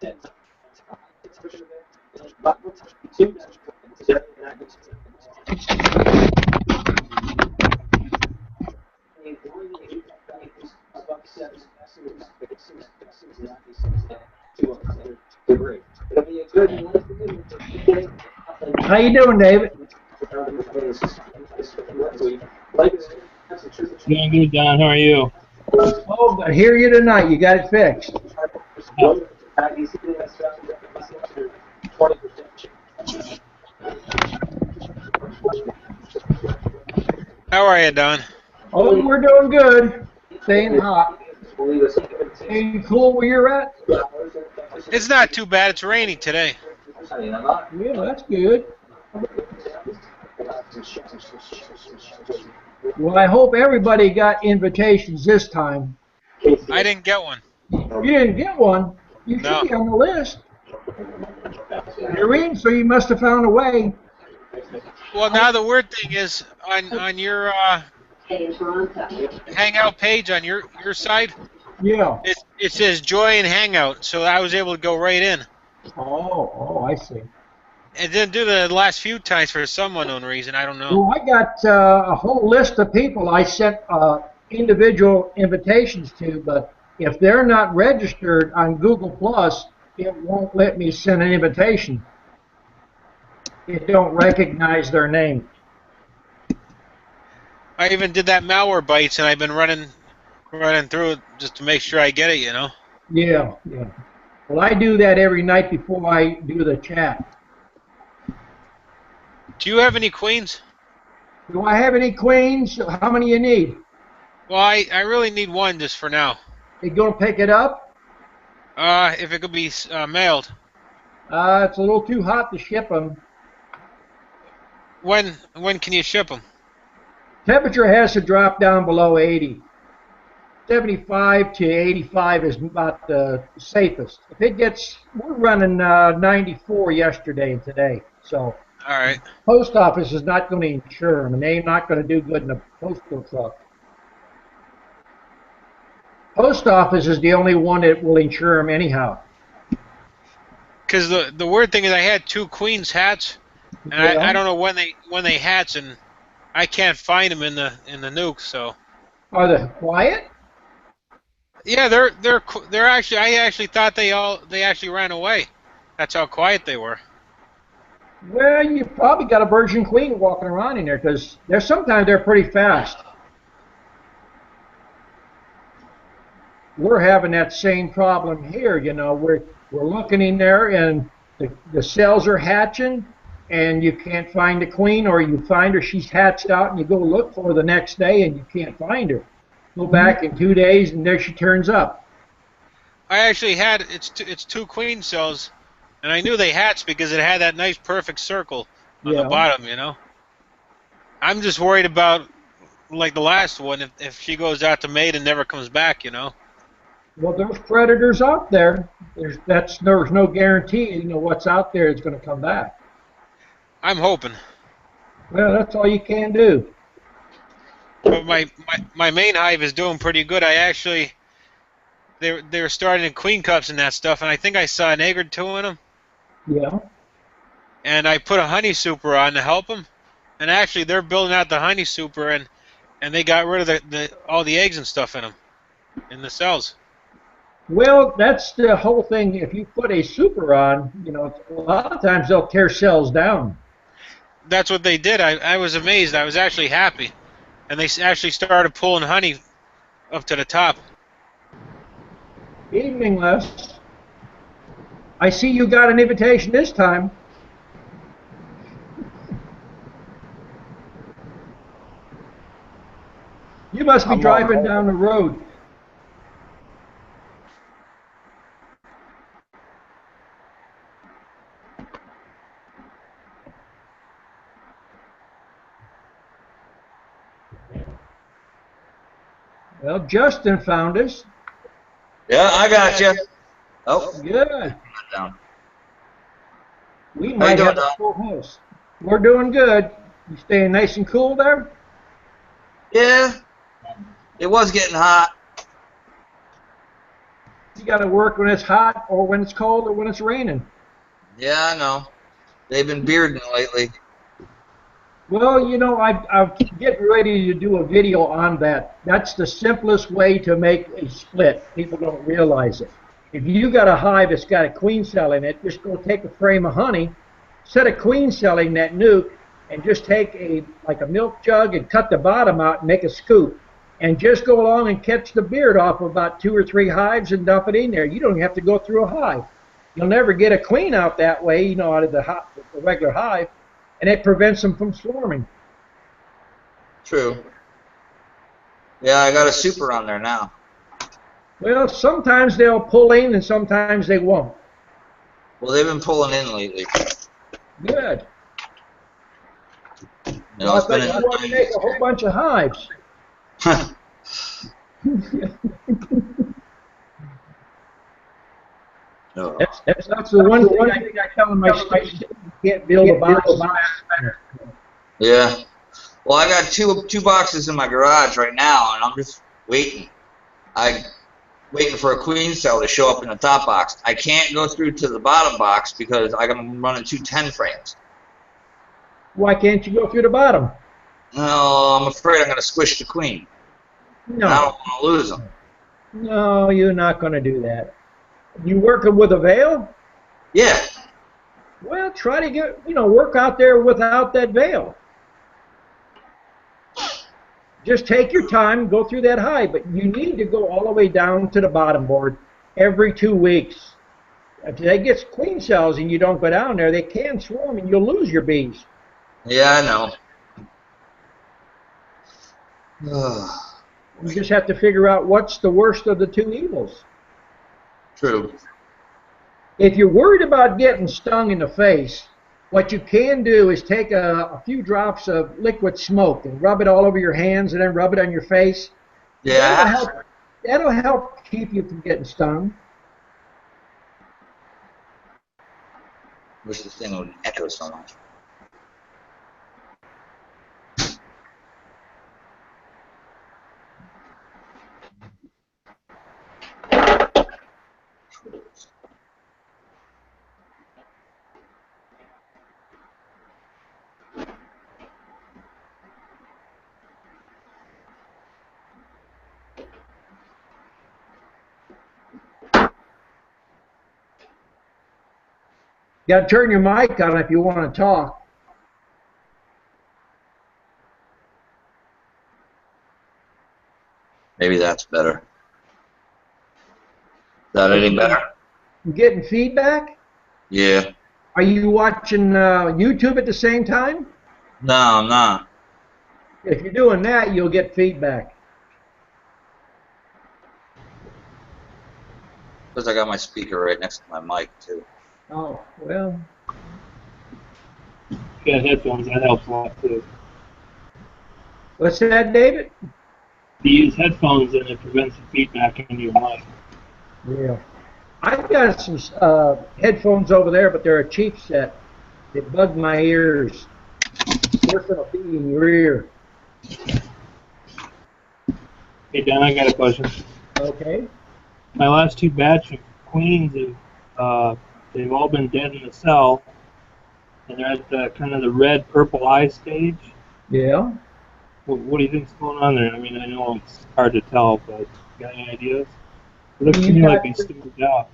How you doing, David? Doing good, Don. How are you? Oh, I hear you tonight. You got it fixed. Oh. How are you, Don? Oh, we're doing good. Staying hot. Staying cool where you're at? It's not too bad. It's rainy today. Yeah, that's good. Well, I hope everybody got invitations this time. I didn't get one. You didn't get one. You should No. be on the list. You're in, so you must have found a way. Well, now the weird thing is on your Hangout page on your side, Yeah. it says Join Hangout, so I was able to go right in. Oh, I see. It didn't do the last few times for some unknown reason. I don't know. Well, I got a whole list of people I sent individual invitations to, but if they're not registered on Google Plus, it won't let me send an invitation. It don't recognize their name. I even did that malware bites, and I've been running through it just to make sure I get it. Yeah. Well, I do that every night before I do the chat. Do you have any queens? Do I have any queens? How many you need? Well, I really need one just for now. You gonna pick it up? If it could be mailed. It's a little too hot to ship them. When can you ship them? Temperature has to drop down below 80. 75 to 85 is about the safest. If it gets, we're running 94 yesterday and today, so All right. post office is not going to insure them, and they're not going to do good in a postal truck. Post office is the only one that will insure them anyhow. Because the weird thing is, I had two Queen's hats, and Yeah. I don't know when they hatch, and I can't find them in the nuke. So Are they quiet? yeah, they're actually. I actually thought they actually ran away. That's how quiet they were. Well, you probably got a virgin queen walking around in there because sometimes they're pretty fast. We're having that same problem here. We're looking in there and the cells are hatching, and you can't find the queen, or you find her, she's hatched out, and you go look for her the next day and you can't find her. Go back in 2 days and there she turns up. I actually had it's two queen cells, and I knew they hatched because it had that nice perfect circle on the bottom. I'm just worried about like the last one if she goes out to mate and never comes back. Well, there's predators out there. There's no guarantee. What's out there is going to come back. I'm hoping. Well, that's all you can do. But my main hive is doing pretty good. I actually they were starting in queen cups and that stuff, and I think I saw an egg or two in them. Yeah. And I put a honey super on to help them, and actually they're building out the honey super, and they got rid of all the eggs and stuff in them, in the cells. Well, that's the whole thing. If you put a super on, a lot of times they'll tear cells down. That's what they did. I was amazed. I was actually happy, and they actually started pulling honey up to the top. Evening, Les. I see you got an invitation this time. You must be driving down the road. Well, Justin found us. Yeah, I got you. Oh, good. Down. We might have a full house. We're doing good. You staying nice and cool there? Yeah, it was getting hot. You got to work when it's hot or when it's cold or when it's raining. Yeah, I know. They've been bearding lately. Well, you know, I'm getting ready to do a video on that. That's the simplest way to make a split. People don't realize it. If you got a hive that's got a queen cell in it, just go take a frame of honey, set a queen cell in that nuke, and just take like a milk jug and cut the bottom out and make a scoop. And just go along and catch the beard off of about 2 or 3 hives and dump it in there. You don't have to go through a hive. You'll never get a queen out that way, you know, out of the regular hive, and it prevents them from swarming. True. Yeah, I got a super on there now. Well, sometimes they'll pull in and sometimes they won't. Well, they've been pulling in lately. Good. You know, Well, I it's thought been you wanted to make a whole bunch of hives. That's the one thing I think I tell my students: you can't build a box faster. Yeah. Well, I got two boxes in my garage right now, and I'm just waiting. I'm waiting for a queen cell to show up in the top box. I can't go through to the bottom box because I'm running 2 10 frames. Why can't you go through the bottom? No, I'm afraid I'm going to squish the queen. And I don't No. want to lose them. No, you're not going to do that. You working with a veil? Yeah. Well, try to get, work out there without that veil. Just take your time, go through that hive, but you need to go all the way down to the bottom board every 2 weeks. If they get queen cells and you don't go down there, they can swarm and you'll lose your bees. Yeah, I know. You just have to figure out what's the worst of the 2 evils. True. If you're worried about getting stung in the face, what you can do is take a few drops of liquid smoke and rub it all over your hands and then rub it on your face. Yeah. That'll help keep you from getting stung. Wish this thing would echo so much. You got to turn your mic on if you want to talk. Maybe that's better. Is that any better? You getting feedback? Yeah. Are you watching YouTube at the same time? No, I'm not. If you're doing that, you'll get feedback. Because I got my speaker right next to my mic, too. Oh, well. You got headphones, that helps a lot too. What's that, David? You use headphones and it prevents the feedback in your mic. Yeah. I've got some headphones over there, but they're a cheap set. They bug my ears. They're going to be in your ear. Hey, Dan, I got a question. Okay. My last 2 batch of queens, they've all been dead in the cell, and they're at the, kind of the red-purple eye stage. Yeah. What do you think's going on there? I mean, I know it's hard to tell, but you got any ideas? It looks to me like they sticking out.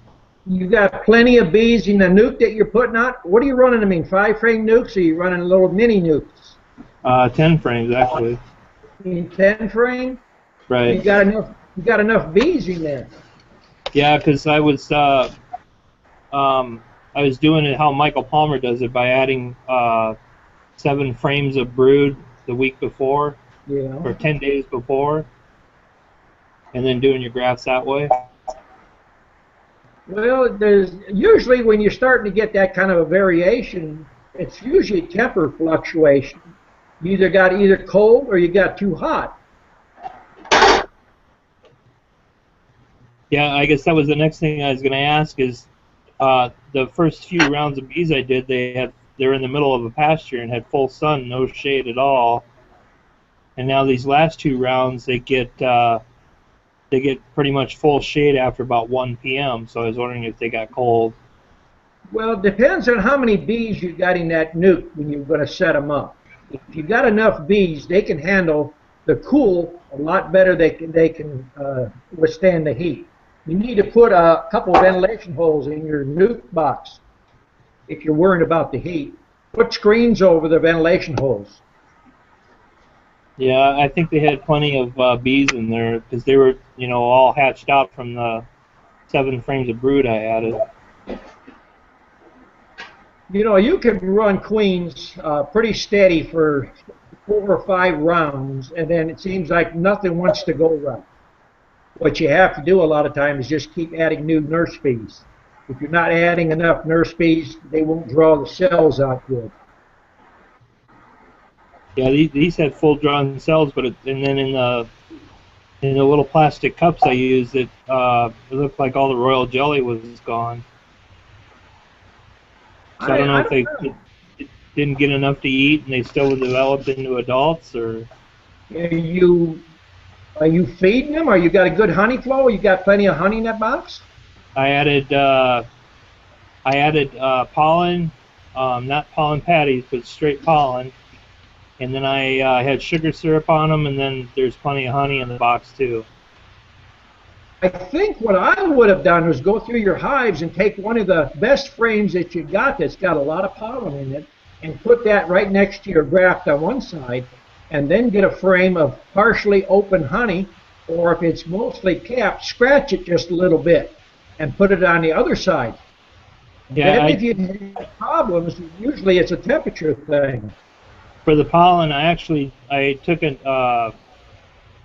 You got plenty of bees in the nuke that you're putting out. What are you running? I mean, 5-frame nukes, or are you running little mini nukes? 10 frames actually. 10-frame. Right. You got enough bees in there. Yeah, because I was doing it how Michael Palmer does it by adding 7 frames of brood the week before, Yeah. or 10 days before, and then doing your grafts that way. Well, there's usually when you're starting to get that kind of a variation, it's usually temper fluctuation. You either got cold or you got too hot. Yeah, I guess that was the next thing I was going to ask is the first few rounds of bees I did, they were in the middle of a pasture and had full sun, no shade at all. And now these last 2 rounds, they get they get pretty much full shade after about 1 p.m. So I was wondering if they got cold. Well, it depends on how many bees you got in that nuke when you're going to set them up. If you got enough bees, they can handle the cool a lot better. They can withstand the heat. You need to put a couple ventilation holes in your nuke box if you're worried about the heat. Put screens over the ventilation holes. Yeah, I think they had plenty of bees in there because they were, all hatched out from the 7 frames of brood I added. You can run queens pretty steady for 4 or 5 rounds, and then it seems like nothing wants to go right. What you have to do a lot of times is just keep adding new nurse bees. If you're not adding enough nurse bees, they won't draw the cells out good. Yeah, these had full drawn cells, and then in the little plastic cups I used, it looked like all the royal jelly was gone. So I don't know I if don't they know. didn't get enough to eat and they still developed into adults, or Are you feeding them? Are you got a good honey flow? You got plenty of honey in that box? I added pollen, not pollen patties, but straight pollen, and then I had sugar syrup on them, and then there's plenty of honey in the box too. I think what I would have done was go through your hives and take one of the best frames that you got that's got a lot of pollen in it and put that right next to your graft on one side, and then get a frame of partially open honey, or if it's mostly capped, scratch it just a little bit and put it on the other side. Yeah, Then if you have problems, usually it's a temperature thing. for the pollen, I took an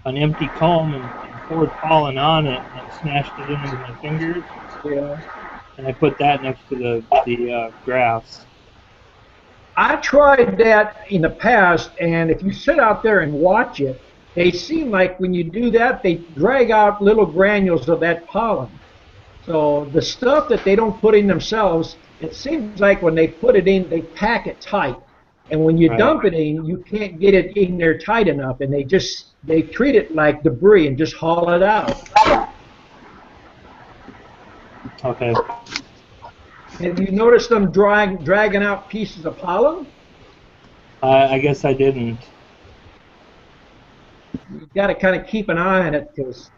empty comb and poured pollen on it and smashed it into my fingers, Yeah. and I put that next to the grafts. I tried that in the past, and if you sit out there and watch it, they seem like when you do that, they drag out little granules of that pollen. So the stuff that they don't put in themselves, it seems like when they put it in, they pack it tight. And when you Right. dump it in, you can't get it in there tight enough, and they treat it like debris and just haul it out. Okay. Have you noticed them dragging out pieces of pollen? I guess I didn't. You got to kind of keep an eye on it because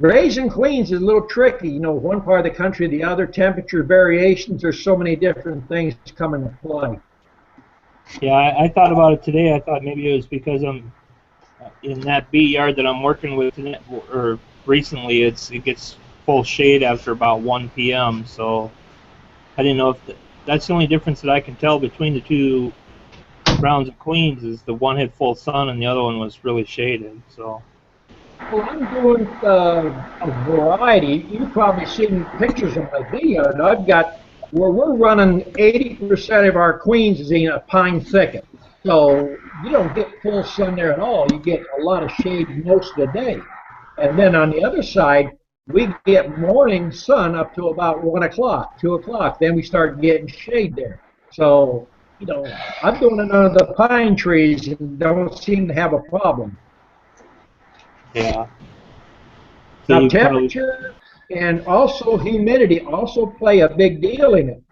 raising queens is a little tricky. One part of the country, the other, temperature variations. There's so many different things come into play. Yeah, I thought about it today. I thought maybe it was because I'm in that bee yard that I'm working with, or recently, it gets full shade after about 1 p.m. So I didn't know if that's the only difference that I can tell between the two rounds of queens is the one had full sun and the other one was really shaded. So. Well, I'm doing a variety. You've probably seen pictures of my bee yard. I've got where we're running 80% of our queens is in a pine thicket. So you don't get full sun there at all. You get a lot of shade most of the day. And then on the other side, we get morning sun up to about 1 o'clock, 2 o'clock. Then we start getting shade there. So, I'm doing it under the pine trees and don't seem to have a problem. Yeah. So Now, you probably. temperature and also humidity also play a big deal in it.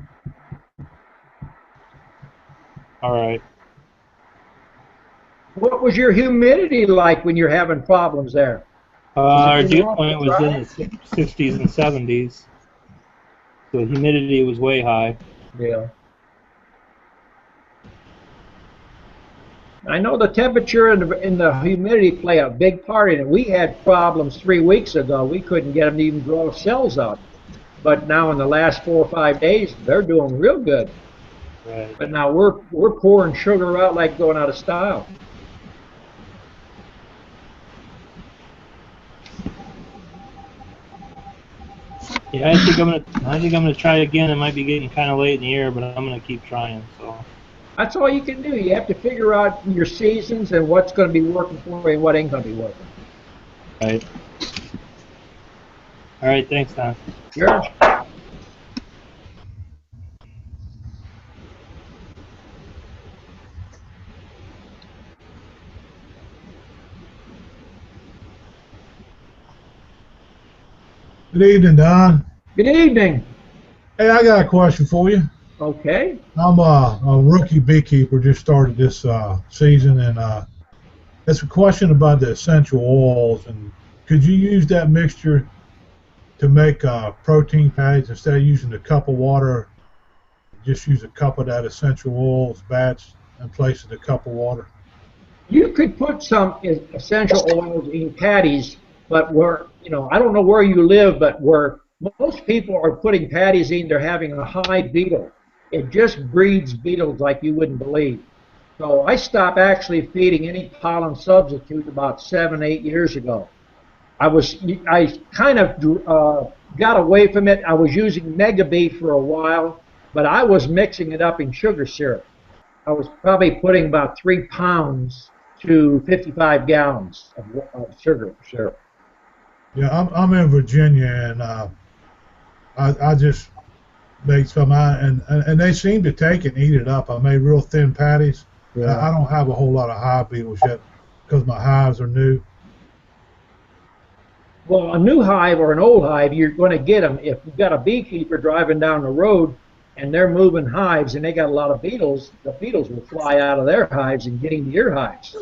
All right. What was your humidity like when you're having problems there? Our Was it dew awful point was in dry? the 60s and 70s. So the humidity was way high. Yeah. I know the temperature and the humidity play a big part in it. We had problems 3 weeks ago. We couldn't get them to even grow cells out. But now in the last 4 or 5 days, they're doing real good. Right. But now we're pouring sugar out like going out of style. Yeah, I think I'm gonna try again. It might be getting kind of late in the year, but I'm gonna keep trying. So. That's all you can do. You have to figure out your seasons and what's going to be working for you and what ain't going to be working. Right. All right. Thanks, Don. Sure. Good evening, Don. Good evening. Hey, I got a question for you. Okay. I'm a rookie beekeeper, just started this season, and it's a question about the essential oils. And could you use that mixture to make protein patties instead of using a cup of water? Just use a cup of that essential oils batch in place of the cup of water. You could put some essential oils in patties, but I don't know where you live, but where most people are putting patties in, they're having a hive beetle. It just breeds beetles like you wouldn't believe. So I stopped actually feeding any pollen substitute about 7, 8 years ago. I kind of got away from it. I was using Mega Bee for a while, but I was mixing it up in sugar syrup. I was probably putting about 3 pounds to 55 gallons of sugar syrup. Yeah, I'm in Virginia, and I just make some, and they seem to take it and eat it up. I made real thin patties. Yeah. I don't have a whole lot of hive beetles yet because my hives are new. Well, a new hive or an old hive, you're going to get them. If you've got a beekeeper driving down the road and they're moving hives and they got a lot of beetles, the beetles will fly out of their hives and get into your hives.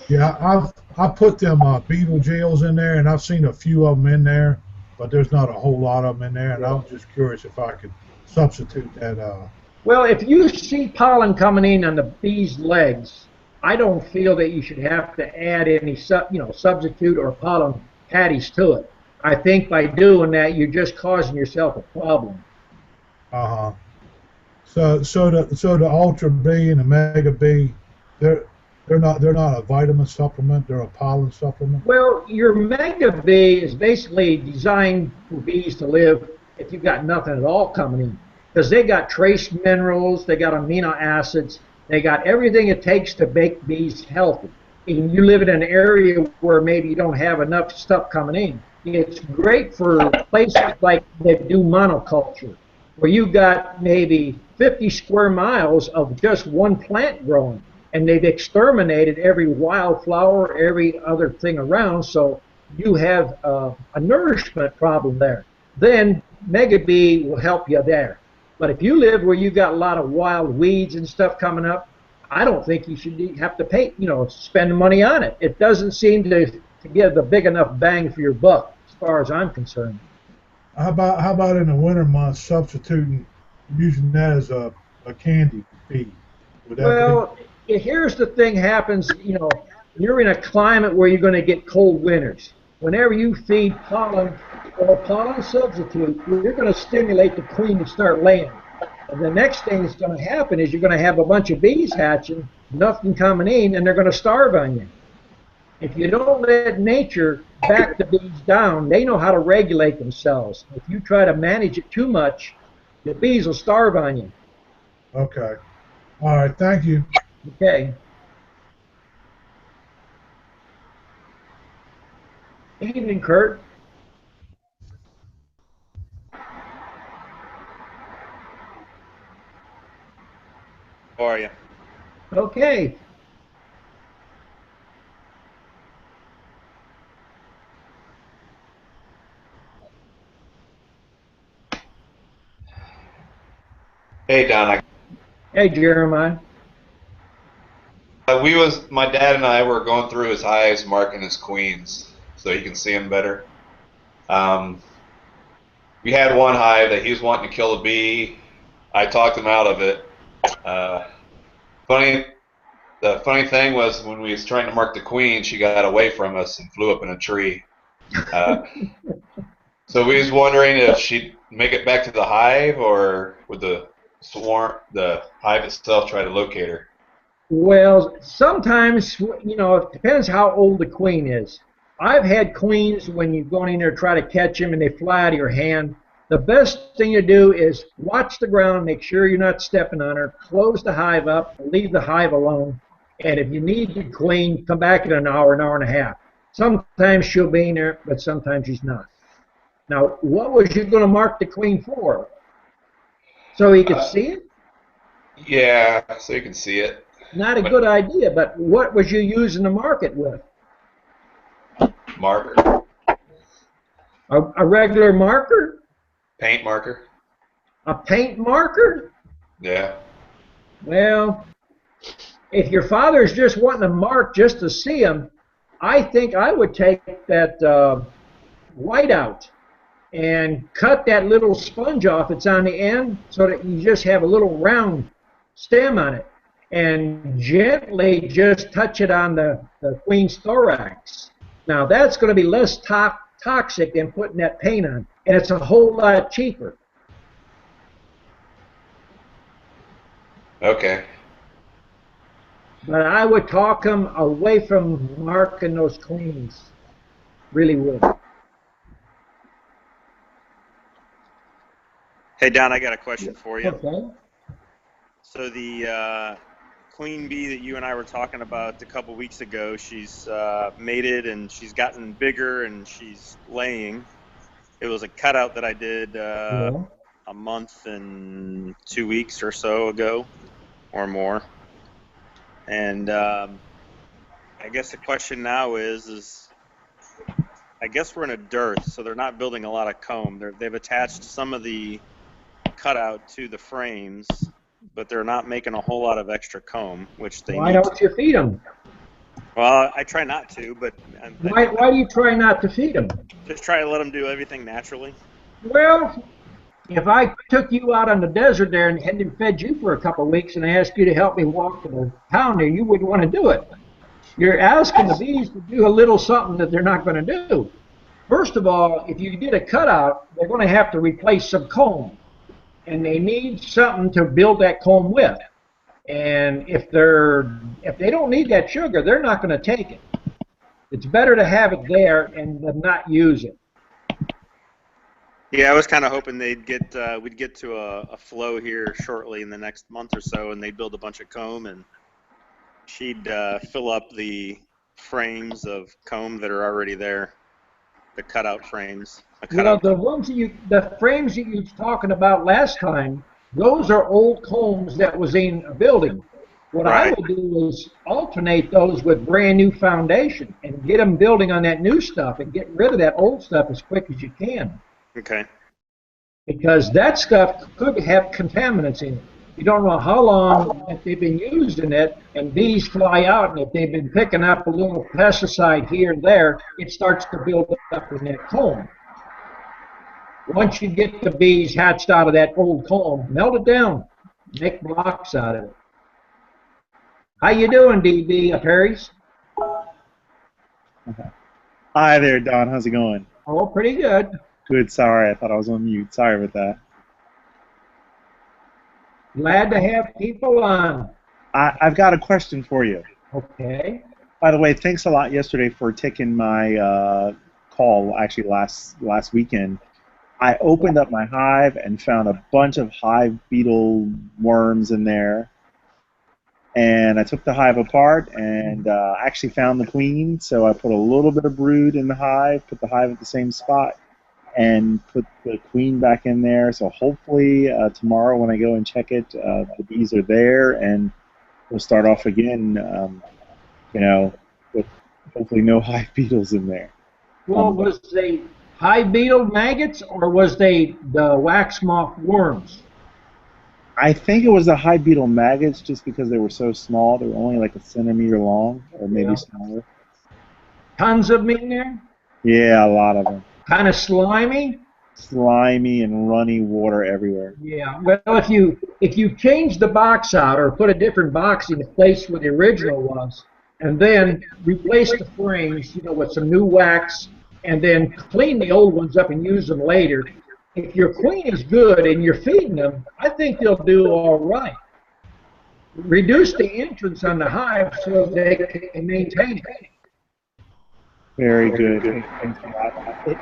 Yeah, I put them beetle gels in there, and I've seen a few of them in there, but there's not a whole lot of them in there. And I was just curious if I could substitute that. Well, if you see pollen coming in on the bee's legs, I don't feel that you should have to add any substitute or pollen patties to it. I think by doing that, you're just causing yourself a problem. Uh-huh. So the Ultra B and the Mega B, they're not a vitamin supplement. They're a pollen supplement. Well, your Mega Bee is basically designed for bees to live if you've got nothing at all coming in, because they got trace minerals, they got amino acids, they got everything it takes to make bees healthy. And you live in an area where maybe you don't have enough stuff coming in. It's great for places like they do monoculture, where you got maybe 50 square miles of just one plant growing, and they've exterminated every wildflower, every other thing around, so you have a nourishment problem there. Then Mega Bee will help you there. But if you live where you got a lot of wild weeds and stuff coming up, I don't think you should have to pay, spend money on it. It doesn't seem to give the big enough bang for your buck, as far as I'm concerned. How about in the winter months substituting using that as a candy feed? Would that be? Well, here's the thing happens, you're in a climate where you're going to get cold winters. Whenever you feed pollen or pollen substitute, you're going to stimulate the queen to start laying. And the next thing that's going to happen is you're going to have a bunch of bees hatching, nothing coming in, and they're going to starve on you. If you don't let nature back the bees down, they know how to regulate themselves. If you try to manage it too much, the bees will starve on you. Okay. All right. Thank you. Okay. Evening, Kurt. How are you? Okay. Hey Don, Hey, Jeremiah. my dad and I were going through his hives, marking his queens, so he can see them better. Um, we had one hive that he was wanting to kill a bee. I talked him out of it. Uh, the funny thing was when we was trying to mark the queen, she got away from us and flew up in a tree. Uh, so we was wondering if she'd make it back to the hive, or would the hive itself try to locate her? Well, sometimes, it depends how old the queen is. I've had queens when you're going in there to try to catch them and they fly out of your hand. The best thing to do is watch the ground, make sure you're not stepping on her, close the hive up, leave the hive alone, and if you need the queen, come back in an hour and a half. Sometimes she'll be in there, but sometimes she's not. Now, what was you going to mark the queen for? So he could see it? Yeah, so you can see it. Not a good idea, but what was you using to mark it with? Marker. A regular marker? Paint marker? A paint marker? Yeah. Well, if your father's just wanting to mark just to see them, I think I would take that whiteout and cut that little sponge off that's on the end so that you just have a little round stem on it, and gently just touch it on the queen's thorax. Now that's going to be less toxic than putting that paint on, and it's a whole lot cheaper. Okay. But I would talk them away from marking those queens. Really would. Hey, Don, I got a question for you. Okay. So the queen bee that you and I were talking about a couple weeks ago, she's mated and she's gotten bigger and she's laying. It was a cutout that I did Yeah. a month and 2 weeks or so ago or more. And I guess the question now is I guess we're in a dearth, so they're not building a lot of comb. They've attached some of the cutout to the frames, but they're not making a whole lot of extra comb, which they Why need don't you feed them? Well, I try not to, but Why do you try not to feed them? just try to let them do everything naturally. Well, if I took you out on the desert there and hadn't fed you for a couple of weeks and I asked you to help me walk to the town there, you wouldn't want to do it. You're asking the bees to do a little something that they're not going to do. First of all, if you did a cutout, they're going to have to replace some comb, and they need something to build that comb with. And if they don't need that sugar, they're not going to take it. It's better to have it there and than not use it. Yeah, I was kind of hoping we'd get to a flow here shortly in the next month or so, and they'd build a bunch of comb, and she'd fill up the frames of comb that are already there, the cutout frames. Well, the frames that you were talking about last time, those are old combs that was in a building. What I would do is alternate those with brand new foundation and get them building on that new stuff and get rid of that old stuff as quick as you can. Okay. Because that stuff could have contaminants in it. You don't know how long that they've been using it, and bees fly out, and if they've been picking up a little pesticide here and there, it starts to build up in that comb. Once you get the bees hatched out of that old comb, melt it down, make blocks out of it. How you doing, DB Perry's? Hi there, Don. How's it going? Oh, pretty good. Good. Sorry, I thought I was on mute. Sorry about that. Glad to have people on. I've got a question for you. Okay. By the way, thanks a lot yesterday for taking my call, actually last weekend. I opened up my hive and found a bunch of hive beetle worms in there. And I took the hive apart and actually found the queen. So I put a little bit of brood in the hive, put the hive at the same spot, and put the queen back in there. So hopefully tomorrow when I go and check it, the bees are there, and we'll start off again, with hopefully no hive beetles in there. Well, was they hive beetle maggots or was they the wax moth worms? I think it was the hive beetle maggots just because they were so small. They were only like a centimeter long or maybe smaller. Tons of them in there? Yeah, a lot of them. Kind of slimy? Slimy and runny water everywhere. Yeah, well, if you change the box out or put a different box in the place where the original was, and then replace the frames, with some new wax, and then clean the old ones up and use them later, if your queen is good and you're feeding them, I think they'll do all right. Reduce the entrance on the hive so they can maintain it. Very good. Thanks a lot.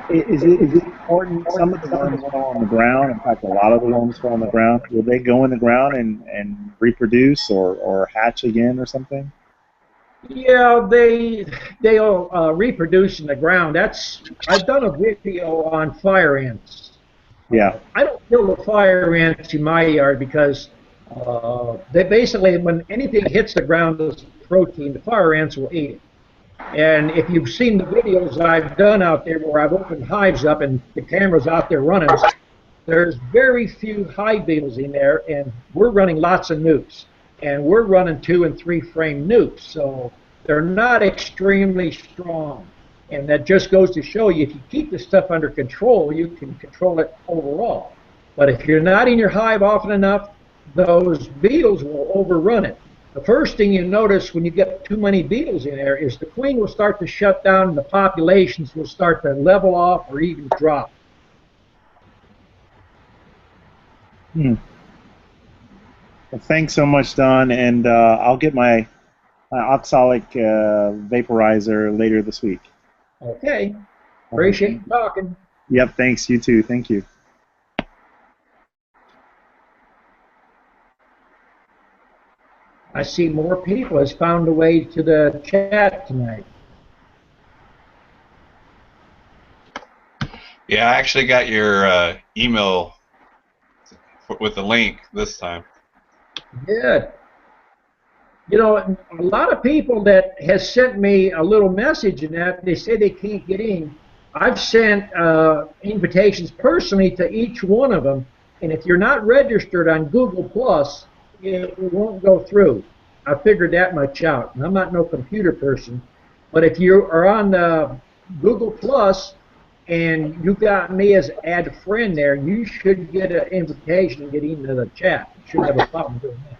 Is it important? Some of the worms fall on the ground. In fact, a lot of the worms fall on the ground. Will they go in the ground and reproduce or hatch again or something? Yeah, they'll reproduce in the ground. I've done a video on fire ants. Yeah. I don't kill the fire ants in my yard because they basically, when anything hits the ground as protein, the fire ants will eat it. And if you've seen the videos I've done out there where I've opened hives up and the camera's out there running, there's very few hive beetles in there, and we're running lots of nukes. And we're running 2 and 3 frame nukes, so they're not extremely strong. And that just goes to show you, if you keep the stuff under control, you can control it overall. But if you're not in your hive often enough, those beetles will overrun it. The first thing you notice when you get too many beetles in there is the queen will start to shut down and the populations will start to level off or even drop. Well, thanks so much, Don, and I'll get my oxalic vaporizer later this week. Okay. Appreciate you talking. Yep, thanks. You too. Thank you. I see more people has found a way to the chat tonight. Yeah, I actually got your email with the link this time. Good. You know, a lot of people that has sent me a little message and that they say they can't get in. I've sent invitations personally to each one of them, and if you're not registered on Google Plus, it won't go through. I figured that much out, and I'm not no computer person, but if you are on Google Plus and you got me as add a friend there, you should get an invitation and get into the chat. You shouldn't have a problem doing that.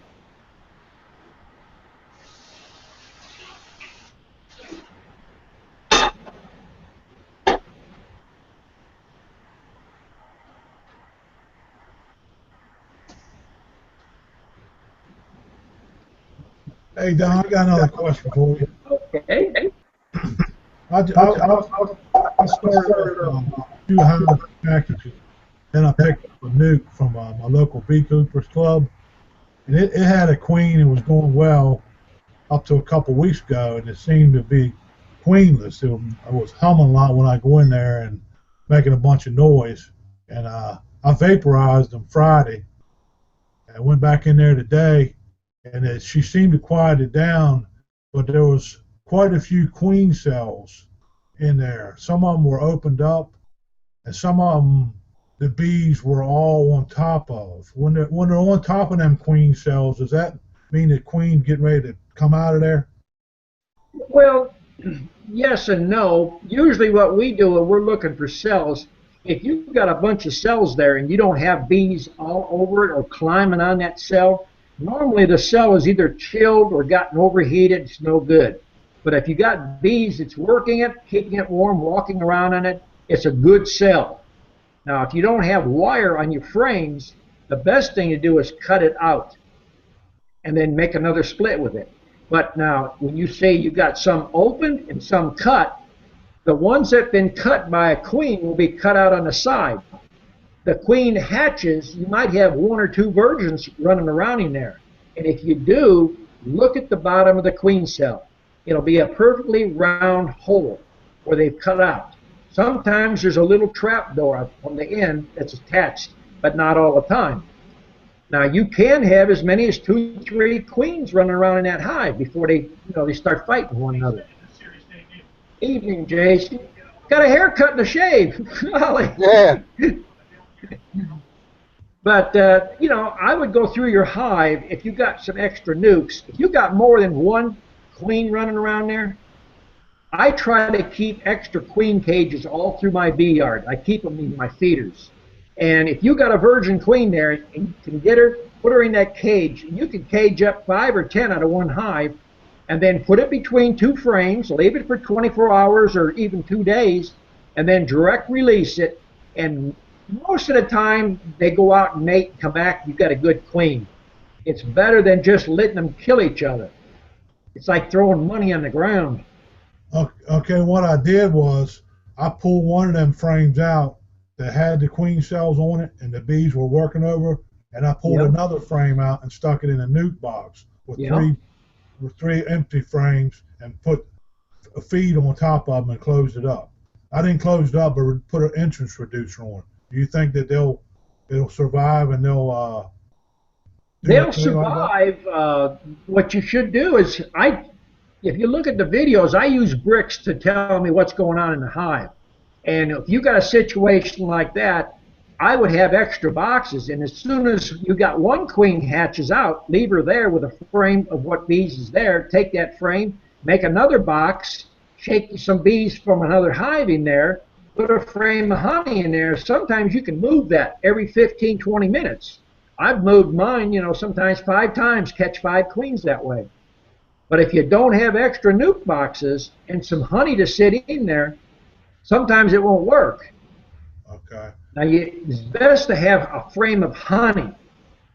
Hey, Don, I got another question for you. Okay. I started 2 hive packages. Then I picked up a nuke from my local beekeepers club, and it had a queen and was doing well up to a couple weeks ago, and it seemed to be queenless. I was humming a lot when I go in there and making a bunch of noise. And I vaporized them Friday, and went back in there today, and she seemed to quiet it down, but there was quite a few queen cells in there. Some of them were opened up, and some of them the bees were all on top of. When they're on top of them queen cells, does that mean the queen getting ready to come out of there? Well, yes and no. Usually what we do when we're looking for cells, if you've got a bunch of cells there and you don't have bees all over it or climbing on that cell, normally the cell is either chilled or gotten overheated. It's no good. But if you got bees that's working it, keeping it warm, walking around on it, it's a good cell. Now, if you don't have wire on your frames, the best thing to do is cut it out and then make another split with it. But now, when you say you got some open and some cut, the ones that have been cut by a queen will be cut out on the side. The queen hatches, you might have 1 or 2 virgins running around in there. And if you do, look at the bottom of the queen cell. It'll be a perfectly round hole where they've cut out. Sometimes there's a little trap door on the end that's attached, but not all the time. Now you can have as many as 2, 3 queens running around in that hive before they start fighting one another. Evening, Jason. Got a haircut and a shave. Yeah. But I would go through your hive if you got some extra nukes. If you got more than 1 queen running around there, I try to keep extra queen cages all through my bee yard. I keep them in my feeders. And if you got a virgin queen there and you can get her, put her in that cage, and you can cage up 5 or 10 out of 1 hive, and then put it between 2 frames, leave it for 24 hours or even 2 days, and then direct release it. And most of the time, they go out and mate and come back, you've got a good queen. It's better than just letting them kill each other. It's like throwing money on the ground. Okay, what I did was I pulled one of them frames out that had the queen cells on it and the bees were working over, and I pulled another frame out and stuck it in a nuke box with three empty frames and put a feed on top of them and closed it up. I didn't close it up, but put an entrance reducer on. Do you think that it'll survive and they'll survive? What you should do is if you look at the videos, I use bricks to tell me what's going on in the hive. And if you got a situation like that, I would have extra boxes. And as soon as you got one queen hatches out, leave her there with a frame of what bees is there. Take that frame, make another box, shake some bees from another hive in there, put a frame of honey in there. Sometimes you can move that every 15, 20 minutes. I've moved mine, sometimes 5 times, catch 5 queens that way. But if you don't have extra nuke boxes and some honey to sit in there, sometimes it won't work. Okay. Now, it's best to have a frame of honey.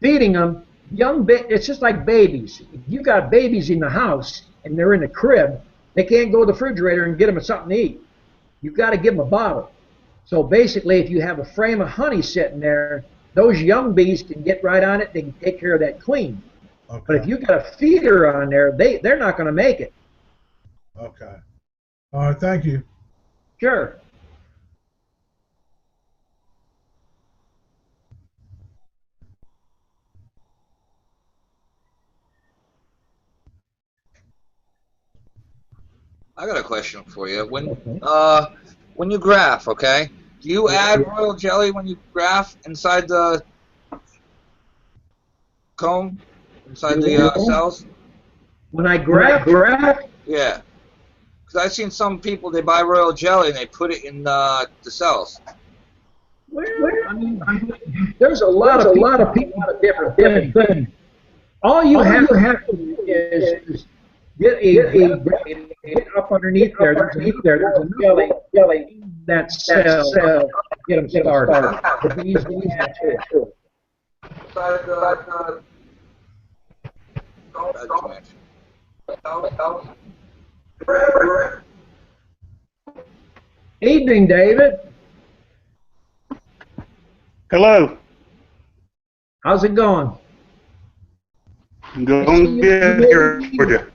Feeding them, it's just like babies. If you've got babies in the house and they're in the crib, they can't go to the refrigerator and get them something to eat. You've got to give them a bottle. So basically, if you have a frame of honey sitting there, those young bees can get right on it. They can take care of that queen. Okay. But if you've got a feeder on there, they're not going to make it. Okay. All right. Thank you. Sure. I got a question for you. When you graft, okay, do you add royal jelly when you graft inside the comb, inside the cells? When I graft? Yeah. Because I've seen some people, they buy royal jelly and they put it in the cells. Well, I mean, there's a lot of people with different things. All you have to do is get up underneath there. There's a jelly that cell. Get them started. The bees that too. Evening, David. Hello. How's it going? Going good here, Georgia.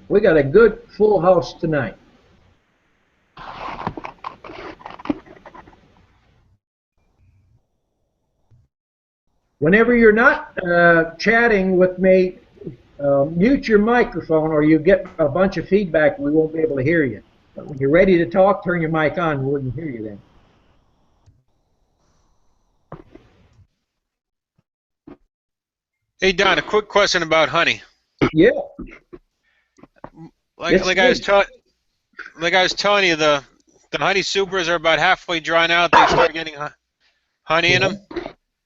We got a good full house tonight. Whenever you're not chatting with me, mute your microphone or you get a bunch of feedback and we won't be able to hear you. But when you're ready to talk, turn your mic on. We wouldn't hear you then. Hey Don, a quick question about honey. Yeah. Like I was telling you, the honey supers are about halfway drawn out. They start getting honey in them.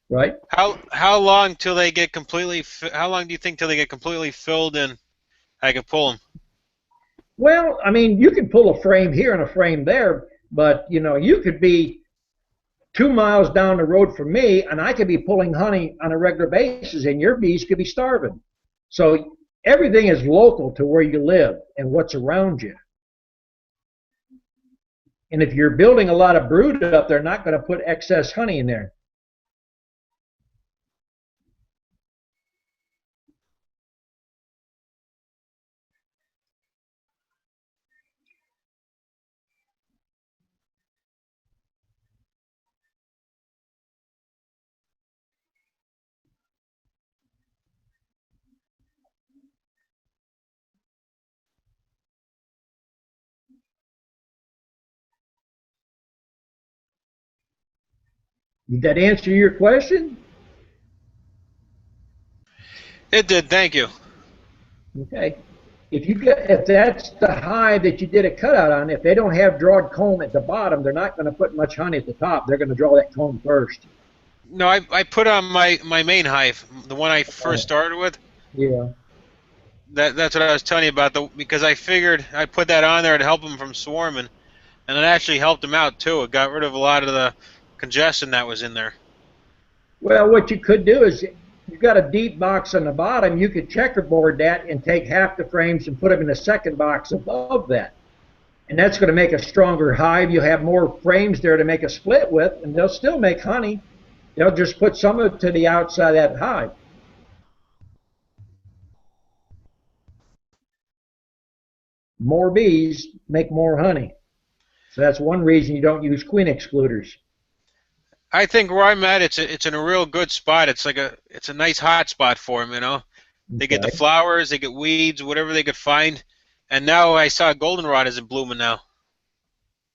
Right. How long till they get completely? How long do you think till they get completely filled and I can pull them? Well, I mean, you can pull a frame here and a frame there, but you could be 2 miles down the road from me, and I could be pulling honey on a regular basis, and your bees could be starving. So everything is local to where you live and what's around you. And if you're building a lot of brood up, they're not going to put excess honey in there. Did that answer your question? It did. Thank you. Okay. If that's the hive that you did a cutout on, if they don't have drawed comb at the bottom, they're not going to put much honey at the top. They're going to draw that comb first. No, I put on my main hive, the one I first started with. Yeah. That's what I was telling you about, because I figured I put that on there to help them from swarming, and it actually helped them out too. It got rid of a lot of the congestion that was in there. Well, what you could do is, you've got a deep box on the bottom, you could checkerboard that and take half the frames and put them in the second box above that. And that's going to make a stronger hive. You'll have more frames there to make a split with, and they'll still make honey. They'll just put some of it to the outside of that hive. more bees make more honey. So that's one reason you don't use queen excluders. I think where I'm at, it's in a real good spot. It's a nice hot spot for them, you know. They get the Okay. flowers, they get weeds, whatever they could find. And now I saw goldenrod is in blooming now.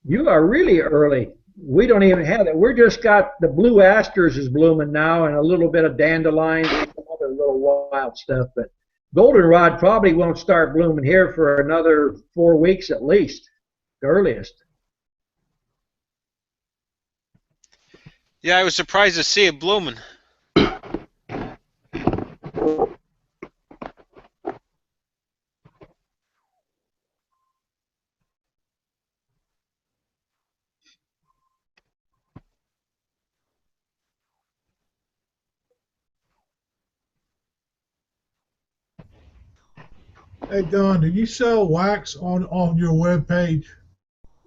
You are really early. We don't even have that. We're just got the blue asters is blooming now and a little bit of dandelions and some other little wild stuff. But goldenrod probably won't start blooming here for another 4 weeks at least, the earliest. Yeah, I was surprised to see it blooming. Hey Don, do you sell wax on your web page?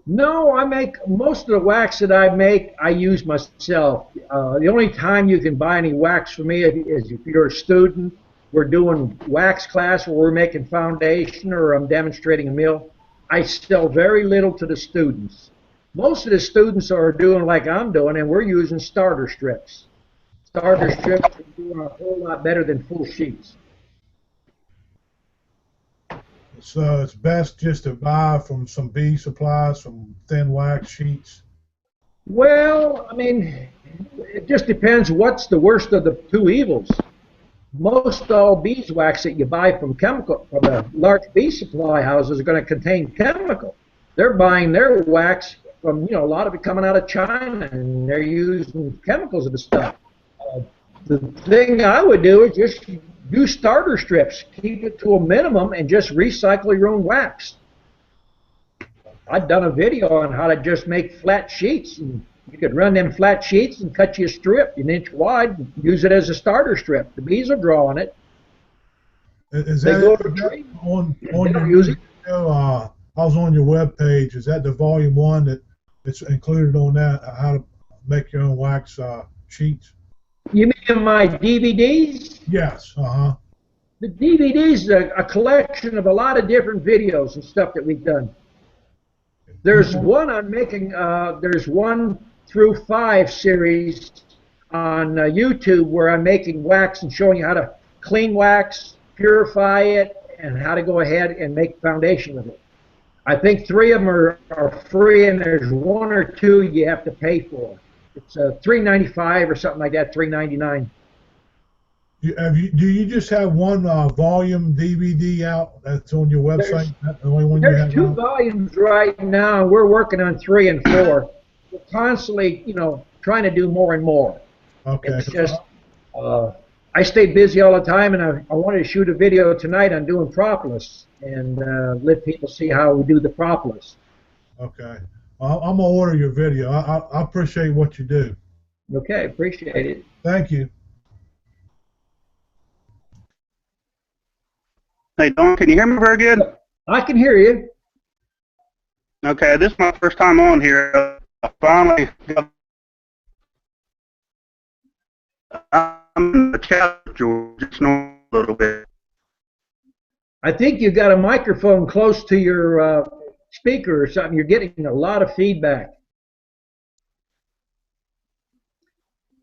No, I make most of the wax that I make, I use myself. The only time you can buy any wax from me is if you're a student. We're doing wax class where we're making foundation or I'm demonstrating a mill. I sell very little to the students. Most of the students are doing like I'm doing, and we're using starter strips. Starter strips are doing a whole lot better than full sheets. So it's best just to buy from some bee supplies, some thin wax sheets. Well, I mean, it just depends what's the worst of the two evils. Most all beeswax that you buy from the large bee supply houses are going to contain chemical. They're buying their wax from, a lot of it coming out of China, and they're using chemicals in the stuff. The thing I would do is just do starter strips, keep it to a minimum, and just recycle your own wax. I've done a video on how to just make flat sheets, and you could run them flat sheets and cut you a strip an inch wide and use it as a starter strip. The bees are drawing it. Is They that go to tree. on They your don't use it. video? I was on your web page. Is that the volume 1 that's included on that? How to make your own wax sheets? You mean my DVDs? Yes. Uh-huh. The DVDs is a collection of a lot of different videos and stuff that we've done. There's one I'm making, there's 1 through 5 series on YouTube where I'm making wax and showing you how to clean wax, purify it, and how to go ahead and make foundation with it. I think 3 of them are free, and there's 1 or 2 you have to pay for. It's $3.95 or something like that, $3.99. Do you just have one volume DVD out that's on your website? That's the only one you have 2 out? volumes right now. We're working on 3 and 4. We're constantly, trying to do more and more. Okay. It's just, I stay busy all the time, and I wanted to shoot a video tonight on doing propolis and let people see how we do the propolis. Okay. I'm going to order your video. I appreciate what you do. Okay, appreciate it. Thank you. Hey, Don, can you hear me very good? I can hear you. Okay, this is my first time on here. I finally got. I'm in the chat, George. Just know a little bit. I think you got a microphone close to your speaker or something. You're getting a lot of feedback.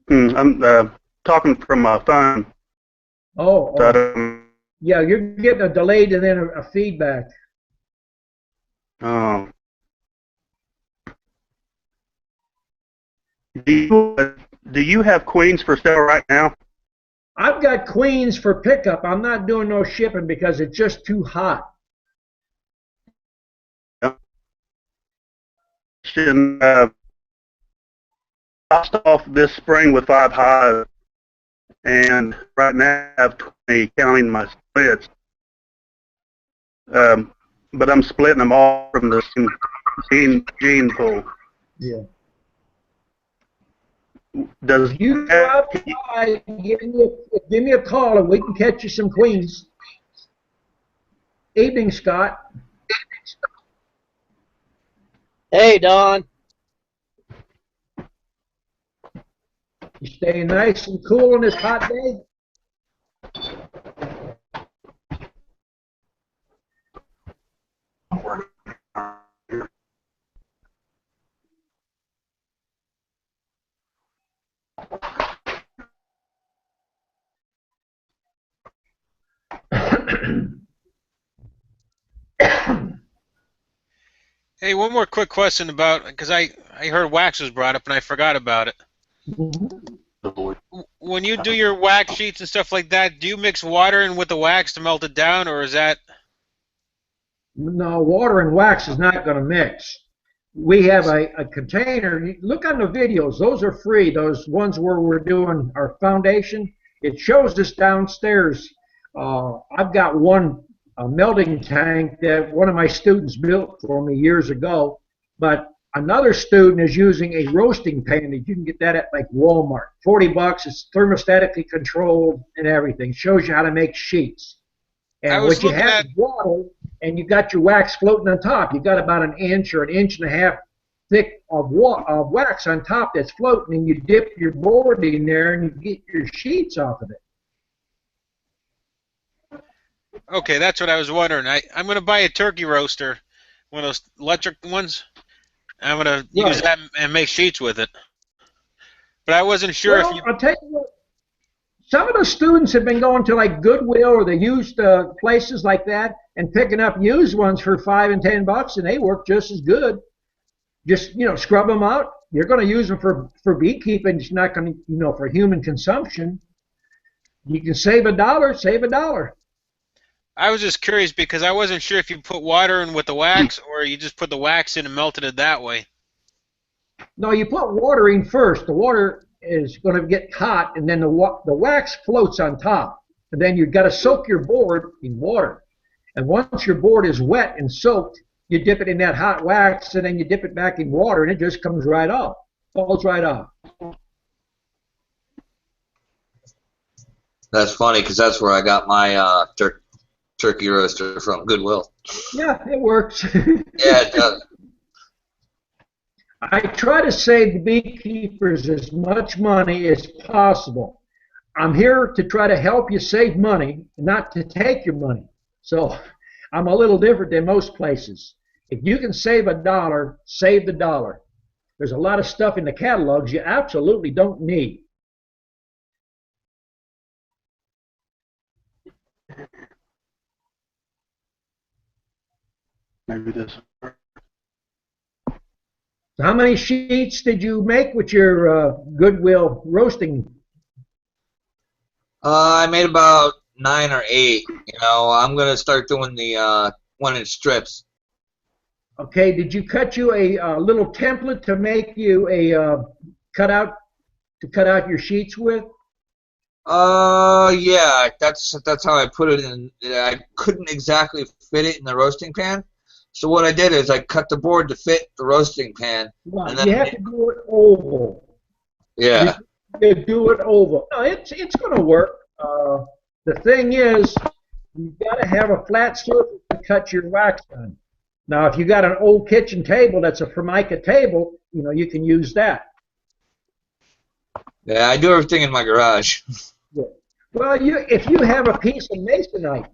I'm talking from my phone. Oh, So yeah, you're getting a delayed and then a feedback. do you have queens for sale right now? I've got queens for pickup. I'm not doing no shipping because it's just too hot. I stopped off this spring with 5 hives, and right now I have 20, counting my splits. But I'm splitting them all from the gene pool. Yeah. Does You go out to buy, give me a call and we can catch you some queens. Evening, Scott. Hey, Don. You staying nice and cool on this hot day? Hey, one more quick question about, because I heard wax was brought up and I forgot about it. When you do your wax sheets and stuff like that, do you mix water in with the wax to melt it down, or is that? No, water and wax is not going to mix. We have a container. Look on the videos. Those are free. Those ones where we're doing our foundation. It shows us downstairs. I've got one melting tank that one of my students built for me years ago. But another student is using a roasting pan. You can get that at like Walmart. $40. It's thermostatically controlled and everything. Shows you how to make sheets. And what you have is water, and you got your wax floating on top. You got about an inch or an inch and a half thick of wax on top that's floating, and you dip your board in there and you get your sheets off of it. Okay, that's what I was wondering. I'm going to buy a turkey roaster, one of those electric ones. I'm going to use that and make sheets with it. But I wasn't sure if you... I'll tell you what. Some of the students have been going to like Goodwill or the used places like that and picking up used ones for $5 and $10, and they work just as good. Just scrub them out. You're going to use them for beekeeping. It's not going to for human consumption. You can save $1. Save $1. I was just curious because I wasn't sure if you put water in with the wax or you just put the wax in and melted it that way. No, you put water in first. The water is going to get hot, and then the wax floats on top. And then you've got to soak your board in water. And once your board is wet and soaked, you dip it in that hot wax, and then you dip it back in water, and it just comes right off. Falls right off. That's funny because that's where I got my turkey roaster from, Goodwill. Yeah, it works. Yeah, it does. I try to save the beekeepers as much money as possible. I'm here to try to help you save money, not to take your money. So I'm a little different than most places. If you can save $1, save the dollar. There's a lot of stuff in the catalogs you absolutely don't need. Maybe this. So how many sheets did you make with your Goodwill roasting? I made about 9 or 8. I'm going to start doing the 1-inch strips. Okay, did you cut you a little template to make you a cutout to cut out your sheets with? Yeah, that's how I put it in. I couldn't exactly fit it in the roasting pan. So what I did is I cut the board to fit the roasting pan. Well, and then you have to do it oval. Yeah. You do it oval. No, it's going to work. The thing is, you've got to have a flat surface to cut your wax on. Now, if you got an old kitchen table that's a Formica table, you can use that. Yeah, I do everything in my garage. Yeah. Well, if you have a piece of masonite,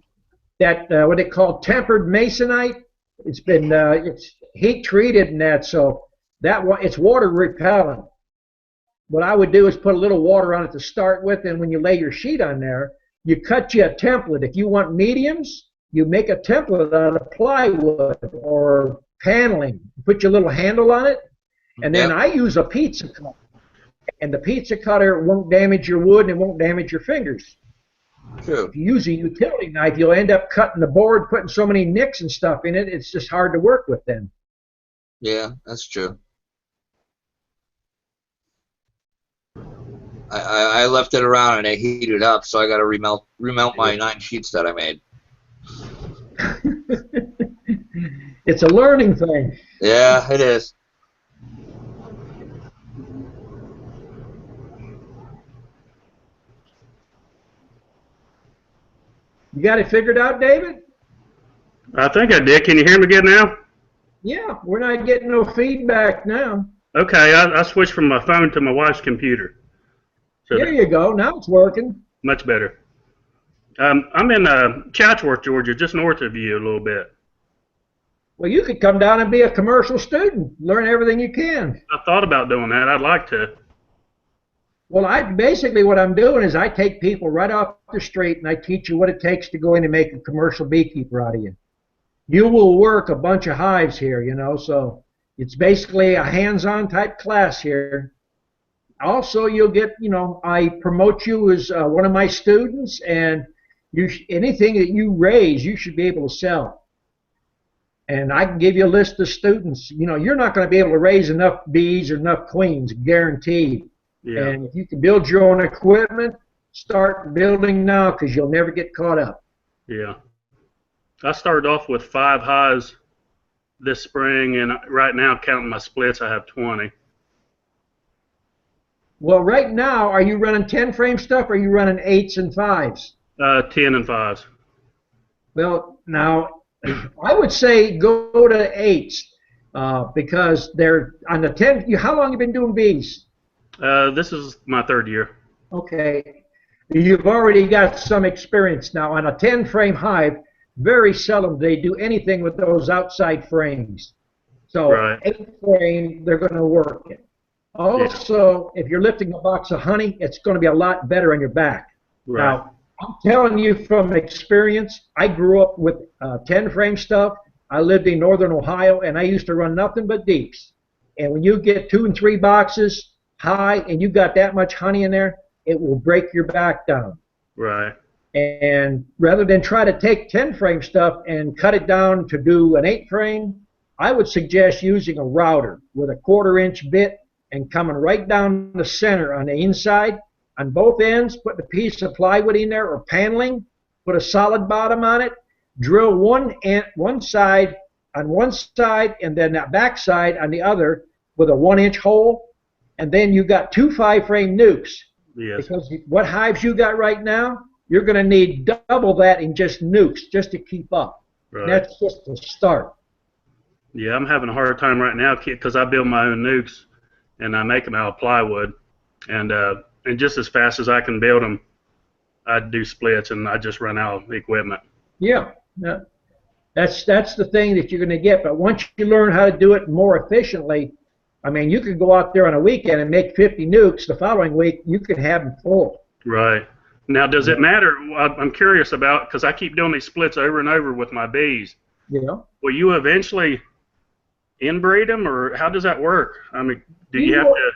that what they call tempered masonite, it's heat treated and that, so it's water repellent. What I would do is put a little water on it to start with, and when you lay your sheet on there, you cut you a template. If you want mediums, you make a template out of plywood or paneling. Put your little handle on it, and then I use a pizza cutter. And the pizza cutter won't damage your wood and it won't damage your fingers. True. If you use a utility knife, you'll end up cutting the board, putting so many nicks and stuff in it, it's just hard to work with then. Yeah, that's true. I left it around and it heated up, so I got to remelt my 9 sheets that I made. It's a learning thing. Yeah, it is. You got it figured out, David? I think I did. Can you hear me good now? Yeah, we're not getting no feedback now. Okay, I switched from my phone to my wife's computer. So there you go. Now it's working. Much better. I'm in Chatsworth, Georgia, just north of you a little bit. Well, you could come down and be a commercial student, learn everything you can. I thought about doing that. I'd like to. Well, basically what I'm doing is I take people right off the street and I teach you what it takes to go in and make a commercial beekeeper out of you. You will work a bunch of hives here, so it's basically a hands-on type class here. Also, you'll get, I promote you as one of my students, and anything that you raise, you should be able to sell. And I can give you a list of students. You're not going to be able to raise enough bees or enough queens, guaranteed. Yeah. And if you can build your own equipment, start building now because you'll never get caught up. Yeah. I started off with 5 hives this spring, and right now, counting my splits, I have 20. Well, right now, are you running 10 frame stuff or are you running 8s and 5s? 10 and 5s. Well, now, I would say go to 8s because they're on the 10. How long have you been doing bees? This is my 3rd year. Okay. You've already got some experience now. On a 10 frame hive, very seldom they do anything with those outside frames. So Right. 8 frame, they're going to work it. Also, if you're lifting a box of honey, it's going to be a lot better on your back. Right. Now, I'm telling you from experience, I grew up with 10 frame stuff. I lived in northern Ohio, and I used to run nothing but deeps. And when you get 2 and 3 boxes high and you got that much honey in there, it will break your back down. Right. And rather than try to take 10 frame stuff and cut it down to do an 8 frame, I would suggest using a router with a 1/4-inch bit and coming right down the center on the inside. On both ends, put a piece of plywood in there or paneling, put a solid bottom on it, drill one side on one side and then that back side on the other with a 1-inch hole, and then you got 2 5-frame nukes. Yes. Because what hives you got right now, you're going to need double that in just nukes just to keep up. Right. That's just the start. Yeah, I'm having a hard time right now because I build my own nukes and I make them out of plywood, and just as fast as I can build them, I do splits and I just run out of equipment. Yeah, that's the thing that you're going to get. But once you learn how to do it more efficiently, I mean, you could go out there on a weekend and make 50 nukes. The following week, you could have them full. Right. Now, does it matter? I'm curious about, because I keep doing these splits over and over with my bees. Yeah. Will you eventually inbreed them, or how does that work? I mean, do you have to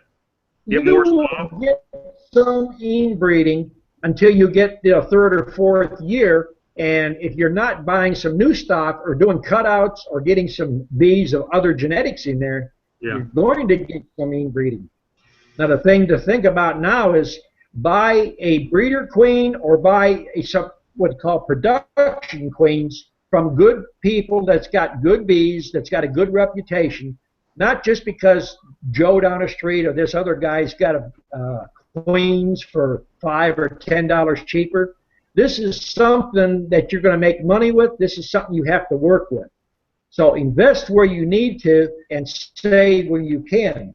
get more slow? You get some inbreeding until you get the 3rd or 4th year, and if you're not buying some new stock or doing cutouts or getting some bees of other genetics in there, yeah, you're going to get some inbreeding. Now, the thing to think about now is buy a breeder queen or buy what's called production queens from good people that's got good bees, that's got a good reputation, not just because Joe down the street or this other guy's got queens for $5 or $10 cheaper. This is something that you're going to make money with. This is something you have to work with. So invest where you need to and save where you can.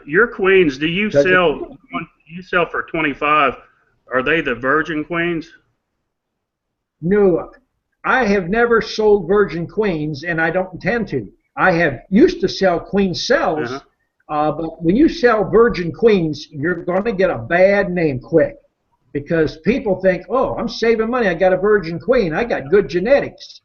Your queens, do you sell? You sell for 25. Are they the virgin queens? No, I have never sold virgin queens, and I don't intend to. I have used to sell queen cells, but when you sell virgin queens, you're going to get a bad name quick because people think, oh, I'm saving money. I got a virgin queen. I got good genetics.